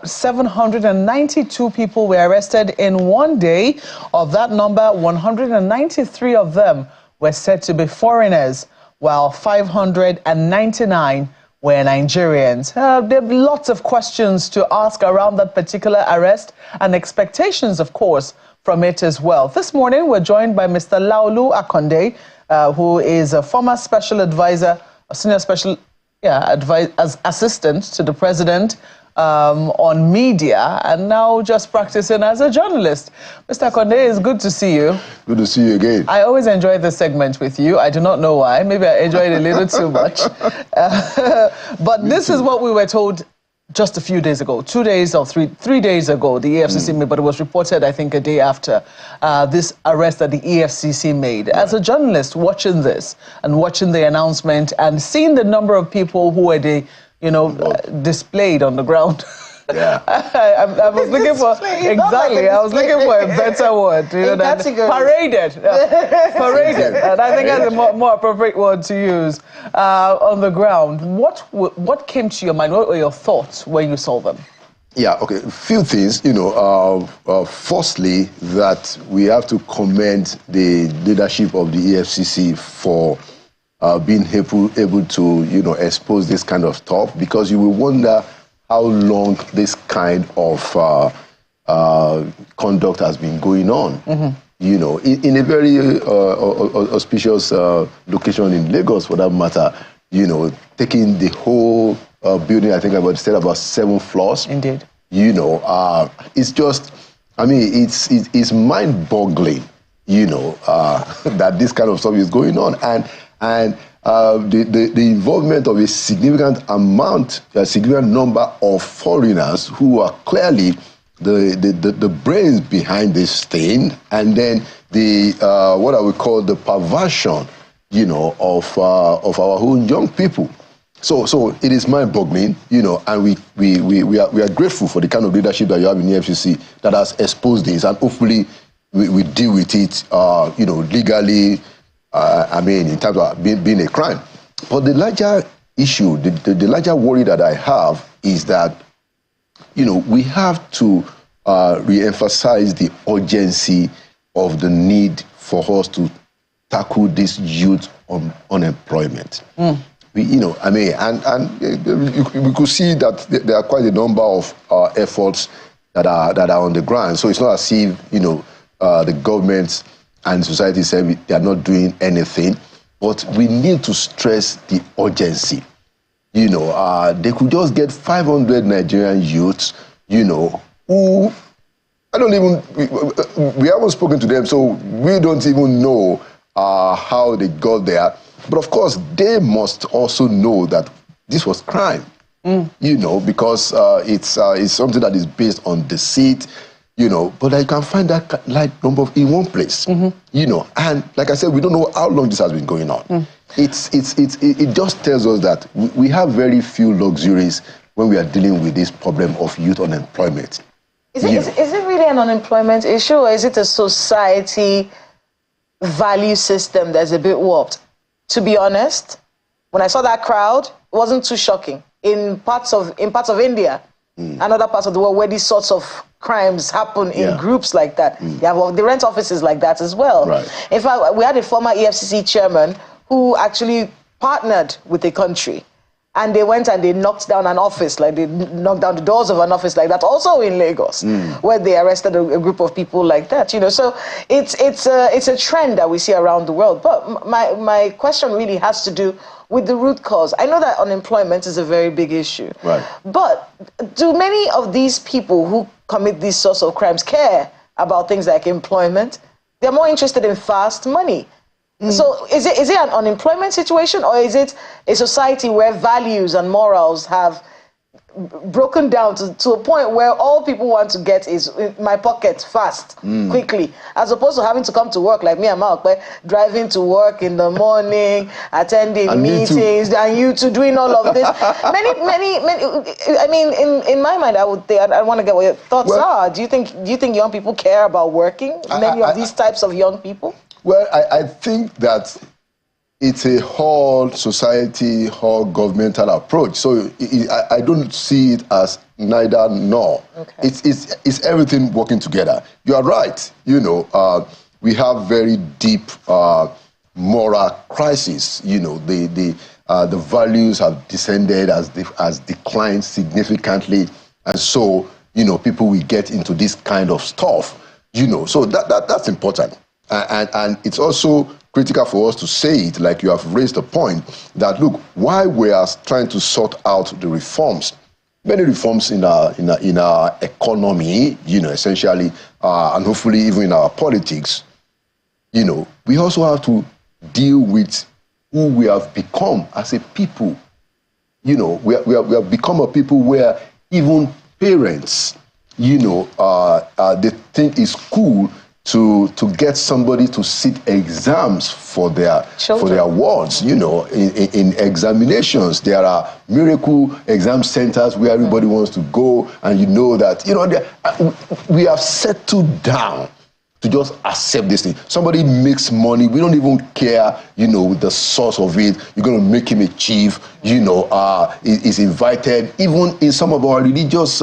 792 people were arrested in one day. Of that number, 193 of them were said to be foreigners, while 599 were Nigerians. There are lots of questions to ask around that particular arrest and expectations, of course, from it as well. This morning, we're joined by Mr. Laolu Akonde, who is a former special advisor, a senior special assistant to the president on media, and now just practicing as a journalist. Mr. Akonde, it's good to see you. Good to see you again. I always enjoy this segment with you. I do not know why. Maybe I enjoy it a little too much. But this is what we were told just a few days ago, 2 days or three days ago, the EFCC made, but it was reported, I think, a day after this arrest that the EFCC made. As a journalist watching this and watching the announcement and seeing the number of people who were displayed on the ground. Yeah. I was looking for exactly. I was looking for a better word. Than paraded. Paraded. And I think that's a more appropriate word to use on the ground. What came to your mind? What were your thoughts when you saw them? Yeah. Okay. A few things. Firstly, that we have to commend the leadership of the EFCC for being able to expose this kind of stuff, because you will wonder how long this kind of conduct has been going on. In a very auspicious location in Lagos, for that matter, taking the whole building, I think about 7 floors. Indeed. It's just, it's mind-boggling, that this kind of stuff is going on. And the involvement of a significant number of foreigners who are clearly the brains behind this thing, and then the what I would call the perversion, of our own young people. So it is mind-boggling, and we are grateful for the kind of leadership that you have in the EFCC that has exposed this, and hopefully we deal with it, legally. In terms of being a crime. But the larger issue, the larger worry that I have is that, we have to re-emphasize the urgency of the need for us to tackle this youth unemployment. We could see that there are quite a number of efforts that are on the ground. So it's not as if, the government and society said they are not doing anything, but we need to stress the urgency. They could just get 500 Nigerian youths, who we haven't spoken to them, so we don't even know how they got there. But of course, they must also know that this was crime, because it's something that is based on deceit. But I can find that like number in one place, and like I said, we don't know how long this has been going on. It just tells us that we have very few luxuries when we are dealing with this problem of youth unemployment. Is it really an unemployment issue, or is it a society value system that's a bit warped. To be honest, when I saw that crowd, it wasn't too shocking. In parts of India and other parts of the world where these sorts of crimes happen in groups like that, they rent offices like that as well. Right. In fact, we had a former EFCC chairman who actually partnered with the country, and they went and they knocked down an office, like they knocked down the doors of an office like that, also in Lagos, where they arrested a group of people like that. You know, so it's a trend that we see around the world. But my question really has to do with the root cause. I know that unemployment is a very big issue, right? But do many of these people who commit these sorts of crimes care about things like employment? They're more interested in fast money. So is it an unemployment situation, or is it a society where values and morals have broken down to a point where all people want to get is in my pocket fast, quickly, as opposed to having to come to work like me and Mark, driving to work in the morning, attending meetings, and you two doing all of this. many. I mean, in my mind, I want to get what your thoughts are. Do you think young people care about working? Many of these types of young people. Well, I think that it's a whole society, whole governmental approach. So I don't see it as neither nor. Okay. It's everything working together. You are right. You know, we have very deep moral crisis. You know, the values have descended, as declined significantly, and so you know people will get into this kind of stuff. You know, so that's important. And it's also critical for us to say it, like you have raised a point, that look, while we are trying to sort out the reforms, many reforms in our economy, you know, essentially, and hopefully even in our politics, you know, we also have to deal with who we have become as a people. You know, we have become a people where even parents, you know, they think it's cool to get somebody to sit exams for their wards. You know, in examinations, there are miracle exam centers where everybody wants to go, and you know that, you know, we have settled down to just accept this thing. Somebody makes money, we don't even care, you know, the source of it. You're going to make him a chief, you know, is invited, even in some of our religious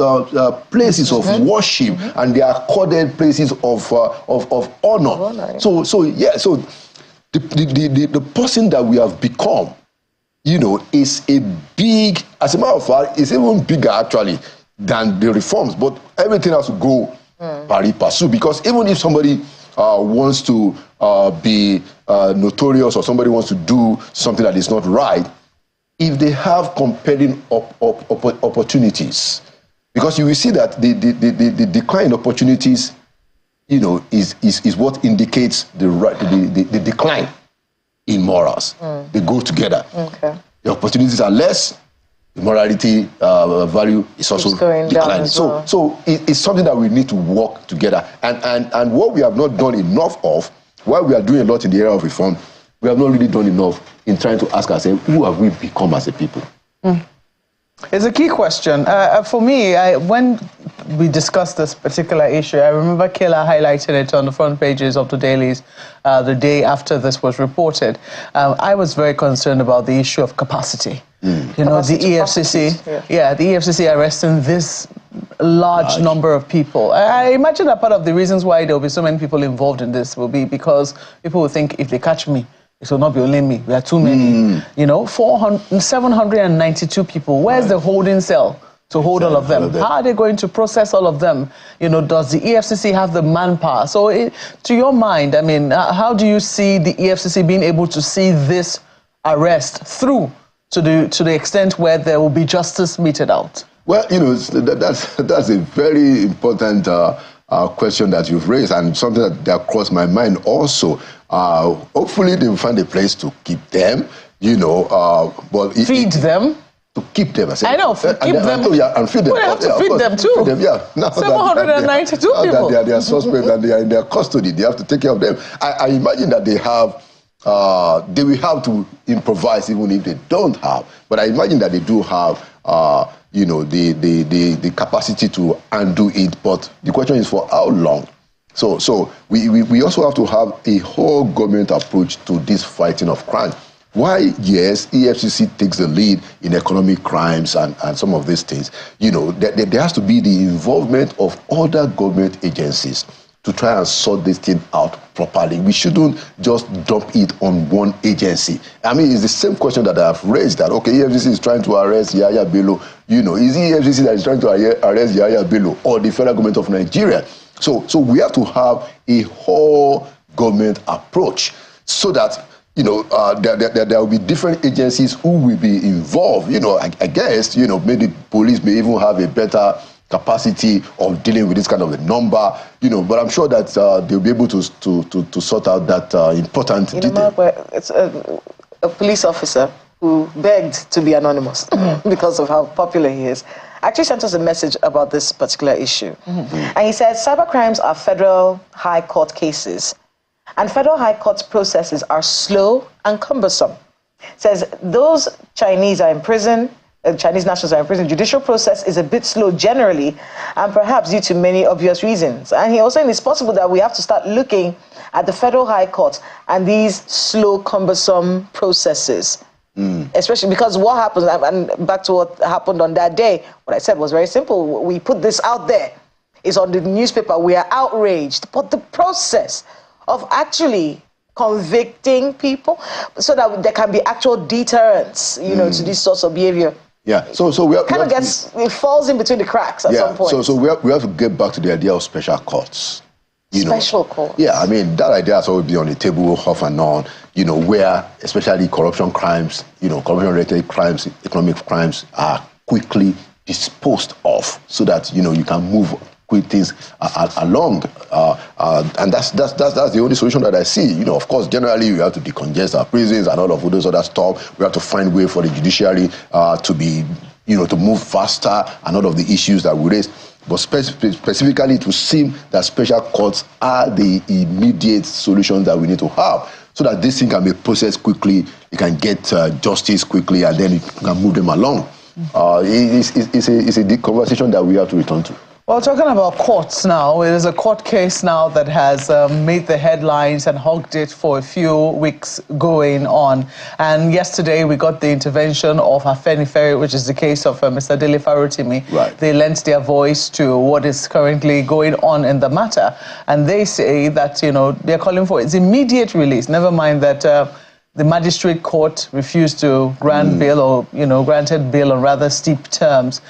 places of worship, and they are accorded places of honor. So the person that we have become, you know, is a big, as a matter of fact, it's even bigger actually than the reforms, but everything has to go pari passu, because even if somebody wants to be notorious, or somebody wants to do something that is not right, if they have compelling opportunities, because you will see that the decline in opportunities, you know, is what indicates the decline in morals. They go together. Okay. The opportunities are less, the morality value is also declining. So it's something that we need to work together. And what we have not done enough of, while we are doing a lot in the area of reform, we have not really done enough in trying to ask ourselves, who have we become as a people? It's a key question. For me, when we discussed this particular issue, I remember Kayla highlighted it on the front pages of the dailies the day after this was reported. I was very concerned about the issue of capacity. You know, the EFCC, the EFCC arresting this large number of people. I imagine that part of the reasons why there will be so many people involved in this will be because people will think, if they catch me, it will not be only me. We are too many. You know, 792 people. Where's the holding cell to hold all of them? How are they going to process all of them? You know, does the EFCC have the manpower? So, to your mind, I mean, how do you see the EFCC being able to see this arrest through to the extent where there will be justice meted out? Well, you know, that's a very important question that you've raised, and something that crossed my mind also. Hopefully they will find a place to keep them, you know. Feed them? To keep them. I know, keep them. And feed them. We have to feed them too. Feed them, yeah. Now 792 people. That they are suspects and they are in their custody. They have to take care of them. I imagine that they will have to improvise even if they don't have. But I imagine that they do have, you know, the capacity to undo it. But the question is, for how long? So we also have to have a whole government approach to this fighting of crime. Why, yes, EFCC takes the lead in economic crimes and some of these things, you know, there has to be the involvement of other government agencies to try and sort this thing out properly. We shouldn't just dump it on one agency. I mean, it's the same question that I've raised, that, okay, EFCC is trying to arrest Yahya Bello. You know, is EFCC that is trying to arrest Yahya Bello or the federal government of Nigeria? So we have to have a whole government approach so that, you know, there will be different agencies who will be involved. You know, I guess, you know, maybe police may even have a better capacity of dealing with this kind of a number, you know, but I'm sure that they'll be able to sort out that important detail. Know, it's a police officer who begged to be anonymous because of how popular he is, actually sent us a message about this particular issue. And he said, cybercrimes are federal high court cases, and federal high court processes are slow and cumbersome. Says those Chinese are in prison, Chinese nationals are in prison. Judicial process is a bit slow generally, and perhaps due to many obvious reasons. And he also said it's possible that we have to start looking at the federal high court and these slow, cumbersome processes. Especially because what happens, and back to what happened on that day, what I said was very simple. We put this out there. It's on the newspaper. We are outraged. But the process of actually convicting people so that there can be actual deterrence, you know, to this sorts of behavior. Yeah, so we have, kind of gets, it falls in between the cracks at some point. So we have to get back to the idea of special courts. Special courts. Yeah, I mean, that idea has always been on the table off and on, you know, where especially corruption crimes, you know, corruption-related crimes, economic crimes are quickly disposed of so that, you know, you can move quick things along. And that's the only solution that I see. You know, of course, generally, we have to decongest our prisons and all of those other stuff. We have to find a way for the judiciary to be, you know, to move faster and all of the issues that we raise. But specifically, it would seem that special courts are the immediate solutions that we need to have so that this thing can be processed quickly, you can get justice quickly, and then you can move them along. It's a deep conversation that we have to return to. Well, talking about courts now, it is a court case now that has made the headlines and hogged it for a few weeks going on. And yesterday we got the intervention of Afenifere, which is the case of Mr. Dele Farotimi. Right. They lent their voice to what is currently going on in the matter. And they say that, you know, they're calling for its immediate release. Never mind that the magistrate court refused to grant bail, or, you know, granted bail on rather steep terms.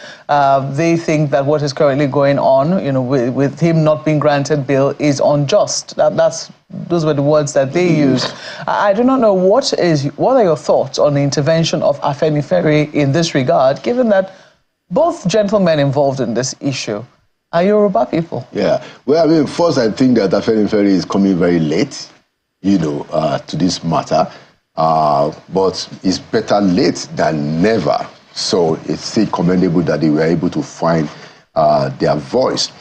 They think that what is currently going on, you know, with him not being granted bail is unjust. Those were the words that they used. I do not know what are your thoughts on the intervention of Afenifere in this regard, given that both gentlemen involved in this issue are Yoruba people? Yeah. Well, I mean, first, I think that Afenifere is coming very late, you know, to this matter. But it's better late than never. So it's still commendable that they were able to find their voice.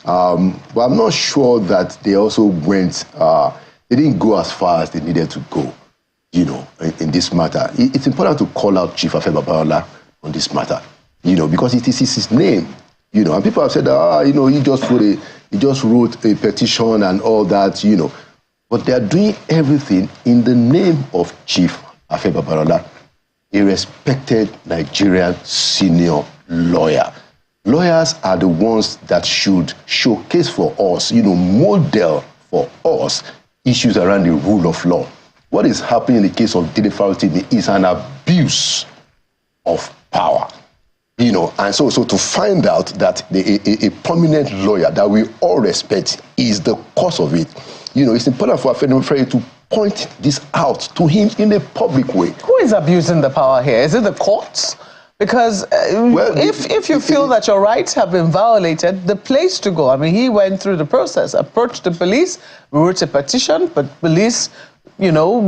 But I'm not sure that they also went, they didn't go as far as they needed to go, you know, in this matter. It's important to call out Chief Afe Babalola on this matter, you know, because it is his name, you know, and people have said, you know, he just wrote a petition and all that, you know. But they are doing everything in the name of Chief Afe Babalola, a respected Nigerian senior lawyer. Lawyers are the ones that should showcase for us, you know, model for us issues around the rule of law. What is happening in the case of Dele Farotimi is an abuse of power. You know, and so to find out that a prominent lawyer that we all respect is the cause of it, you know, it's important for Afenifere to point this out to him in a public way. Who is abusing the power here? Is it the courts? Because if you feel that your rights have been violated, the place to go. I mean, he went through the process, approached the police, wrote a petition, but police, you know,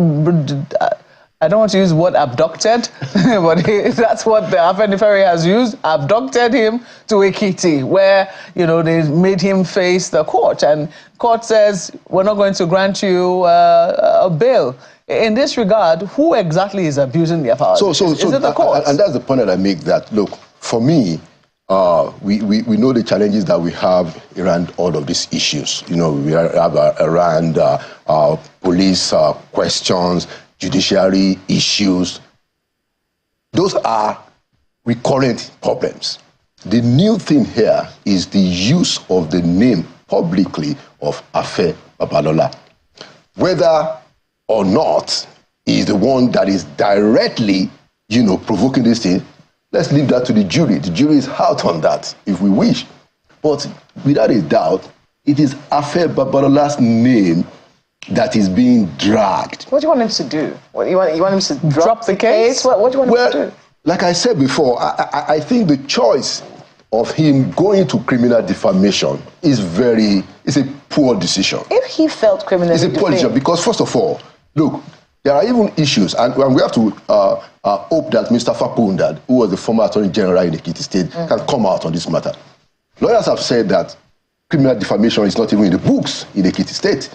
I don't want to use the word abducted, but that's what the Afenifere has used, abducted him to Ekiti, where, you know, they made him face the court. And court says, we're not going to grant you a bail. In this regard, who exactly is abusing their power? Is it the court? And that's the point that I make, that, look, for me, we know the challenges that we have around all of these issues. You know, we have around police questions, judiciary issues. Those are recurrent problems. The new thing here is the use of the name publicly of Afe Babalola. Whether or not he is the one that is directly, you know, provoking this thing, let's leave that to the jury. The jury is out on that, if we wish. But without a doubt, it is Afe Babalola's name that is being dragged. What do you want him to do? What, you want him to drop the case? What do you want him to do? Like I said before, I think the choice of him going to criminal defamation is a poor decision. If he felt criminally defamed. It's a poor decision because, first of all, look, there are even issues, and we have to hope that Mr. Fakunda, who was the former Attorney General in Ekiti State, can come out on this matter. Lawyers have said that criminal defamation is not even in the books in Ekiti State.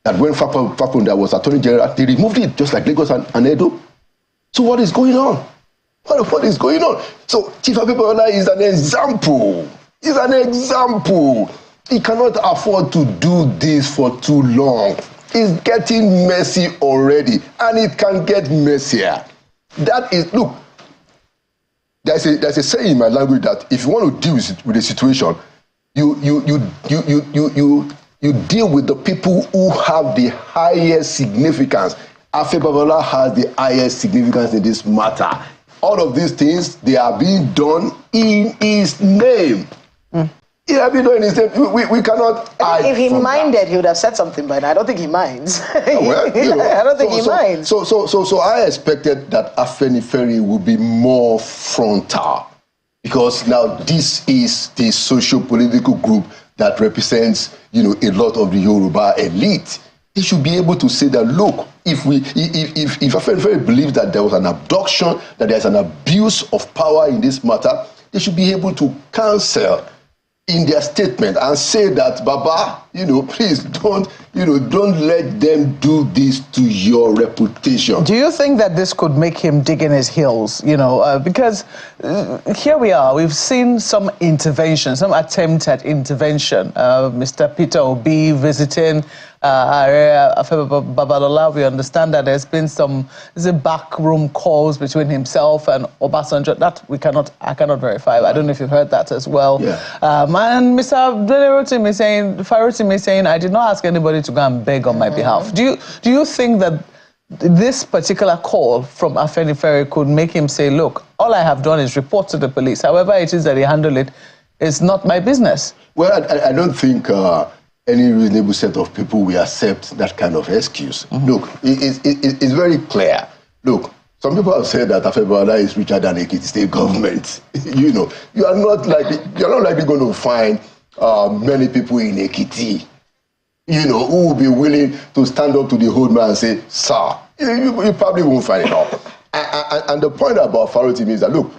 That when Fakunda was Attorney General, they removed it, just like Lagos and Edo. So what is going on? What is going on? So Chief Afe Babalola is an example. He's an example. He cannot afford to do this for too long. It's getting messy already, and it can get messier. That is, look, there's a saying in my language that if you want to deal with a situation, you deal with the people who have the highest significance. Afe Babalola has the highest significance in this matter. All of these things, they are being done in his name. It has been done in his name. We cannot hide. If he minded, that. He would have said something by now. I don't think he minds. Well, you know, I don't think he minds. So I expected that Afenifere would be more frontal, because now this is the socio-political group that represents, you know, a lot of the Yoruba elite. They should be able to say that, look, if Afenifere believes that there was an abduction, that there's an abuse of power in this matter, they should be able to cancel in their statement and say that, Baba, you know, please don't let them do this to your reputation. Do you think that this could make him dig in his heels? You know, because here we are. We've seen some intervention, some attempt at intervention. Mr. Peter Obi visiting Afe Babalola. We understand that there's been some backroom calls between himself and Obasanjo. That I cannot verify. I don't know if you've heard that as well. Yeah. And Mr. Farotimi is saying, I did not ask anybody to go and beg on my behalf. Do you think that this particular call from Afenifere could make him say, look, all I have done is report to the police. However it is that he handled it, it's not my business? Well, I don't think any reasonable set of people will accept that kind of excuse. Look, it's very clear. Look, some people have said that Afe Babalola is richer than Ekiti State government. You know, you're not likely going to find many people in Ekiti, you know, who will be willing to stand up to the old man and say, sir, you probably won't find it all. And the point about Farotimi is that, look,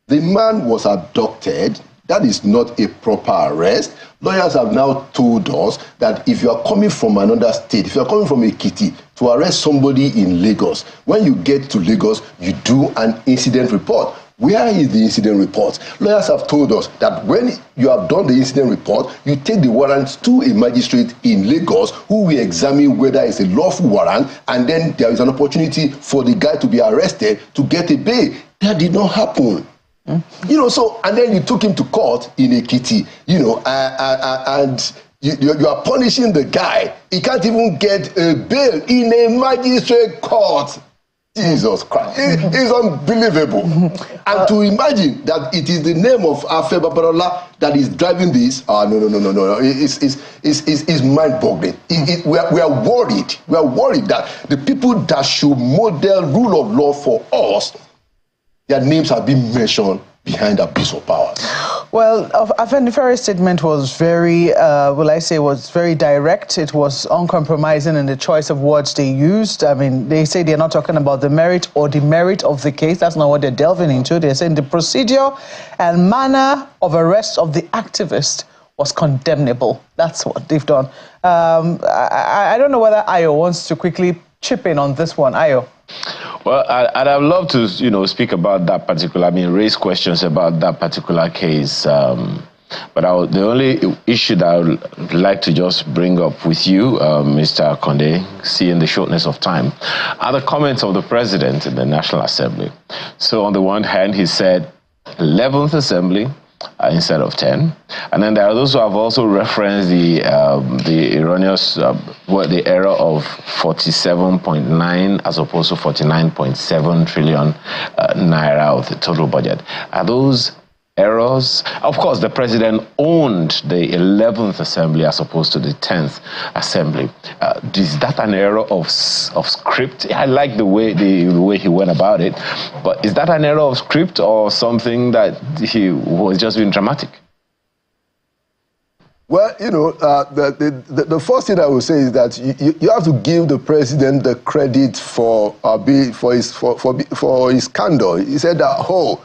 the man was abducted. That is not a proper arrest. Lawyers have now told us that if you are coming from another state, if you are coming from Ekiti, to arrest somebody in Lagos, when you get to Lagos, you do an incident report. Where is the incident report? Lawyers have told us that when you have done the incident report, you take the warrant to a magistrate in Lagos who will examine whether it's a lawful warrant, and then there is an opportunity for the guy to be arrested to get a bail. That did not happen. You know, so, and then you took him to court in Ekiti, you know, and you are punishing the guy. He can't even get a bail in a magistrate court. Jesus Christ. It's unbelievable. And to imagine that it is the name of Afe Babalola that is driving this, no. It's mind-boggling. We are worried. We are worried that the people that should model rule of law for us, their names have been mentioned behind abuse of power. Well, Afenifere's statement was very, was very direct. It was uncompromising in the choice of words they used. I mean, they say they're not talking about the merit or demerit of the case. That's not what they're delving into. They're saying the procedure and manner of arrest of the activist was condemnable. That's what they've done. I don't know whether Ayo wants to quickly chip in on this one. Ayo. Well, I'd have loved to, speak about that particular, raise questions about that particular case. But the only issue that I would like to just bring up with you, Mr. Conde, seeing the shortness of time, are the comments of the president in the National Assembly. So on the one hand, he said 11th Assembly instead of 10. And then there are those who have also referenced the erroneous, the error of 47.9 as opposed to 49.7 trillion naira of the total budget. Are those errors? Of course, the president owned the 11th Assembly as opposed to the 10th Assembly. Is that an error of script? I like the way he went about it, but is that an error of script or something that he was just being dramatic? Well, the first thing I would say is that you have to give the president the credit for his candor. He said that,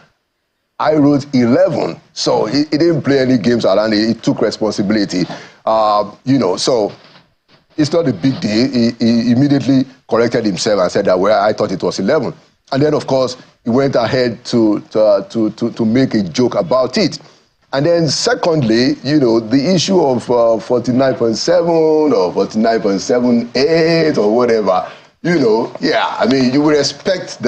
I wrote 11, so he didn't play any games around it. He took responsibility, so it's not a big deal. He immediately corrected himself and said that, well, I thought it was 11. And then, of course, he went ahead to make a joke about it. And then, secondly, the issue of 49.7 or 49.78 or whatever, you would expect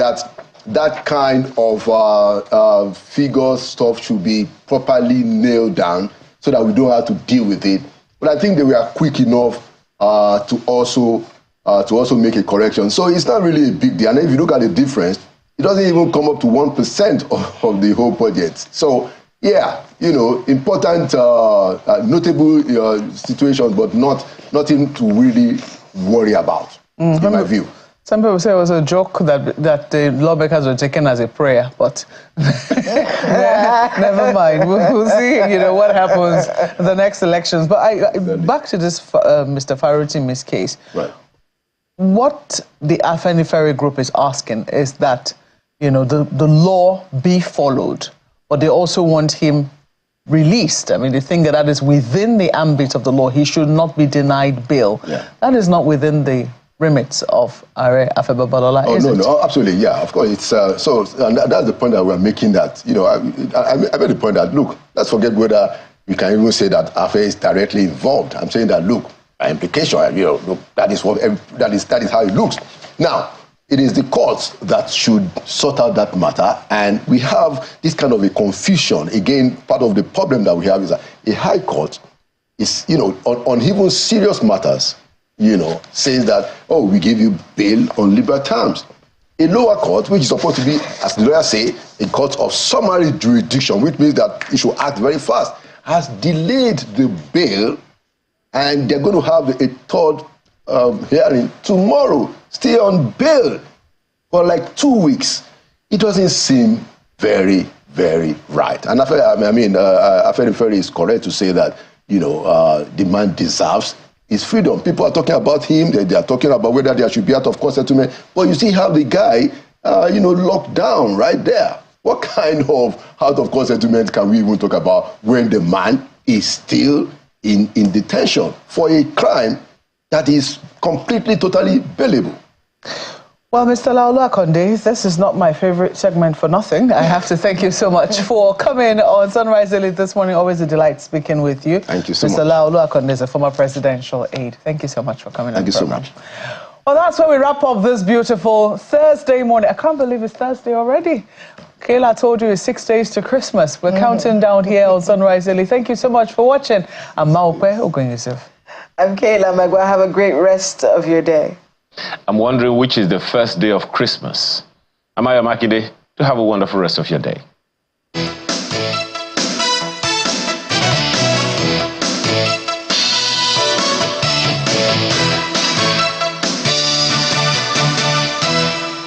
that kind of figure stuff should be properly nailed down so that we don't have to deal with it. But I think they were quick enough to also make a correction. So it's not really a big deal. And if you look at the difference, it doesn't even come up to 1% of the whole budget. So important, notable situations, but nothing to really worry about, in my view. Some people say it was a joke that the lawmakers were taken as a prayer, but never mind. We'll see, what happens in the next elections. But back to this Mr. Farotimi's case. Right. What the Afenifere group is asking is that, the law be followed, but they also want him released. They think that is within the ambit of the law. He should not be denied bail. Yeah. That is not within the remits of Are Afebabalola, No, absolutely, yeah, of course. It's and that's the point that we're making. That I made the point that look, let's forget whether we can even say that Afe is directly involved. I'm saying that look, by implication, look, that is how it looks. Now, it is the courts that should sort out that matter, and we have this kind of a confusion. Again, part of the problem that we have is that a high court is, on even serious matters, says that, we give you bail on liberal terms. A lower court, which is supposed to be, as the lawyers say, a court of summary jurisdiction, which means that it should act very fast, has delayed the bail, and they're going to have a third hearing tomorrow, still on bail for like 2 weeks. It doesn't seem very, very right. And Afenifere is correct to say that, the man deserves his freedom. People are talking about him. They are talking about whether there should be out of court settlement. But you see how the guy, locked down right there. What kind of out of court settlement can we even talk about when the man is still in detention for a crime that is completely, totally bailable? Well, Mr. Laolu Akonde, this is not my favorite segment for nothing. I have to thank you so much for coming on Sunrise Daily this morning. Always a delight speaking with you. Thank you so much. Mr. Laolu Akonde is a former presidential aide. Thank you so much for coming on the program. Thank you so much. Well, that's where we wrap up this beautiful Thursday morning. I can't believe it's Thursday already. Kayla told you it's 6 days to Christmas. We're counting down here on Sunrise Daily. Thank you so much for watching. I'm Maupe Ogunyusuf. I'm Kayla Magwa. Have a great rest of your day. I'm wondering which is the first day of Christmas. I'm Aya Makide. To have a wonderful rest of your day.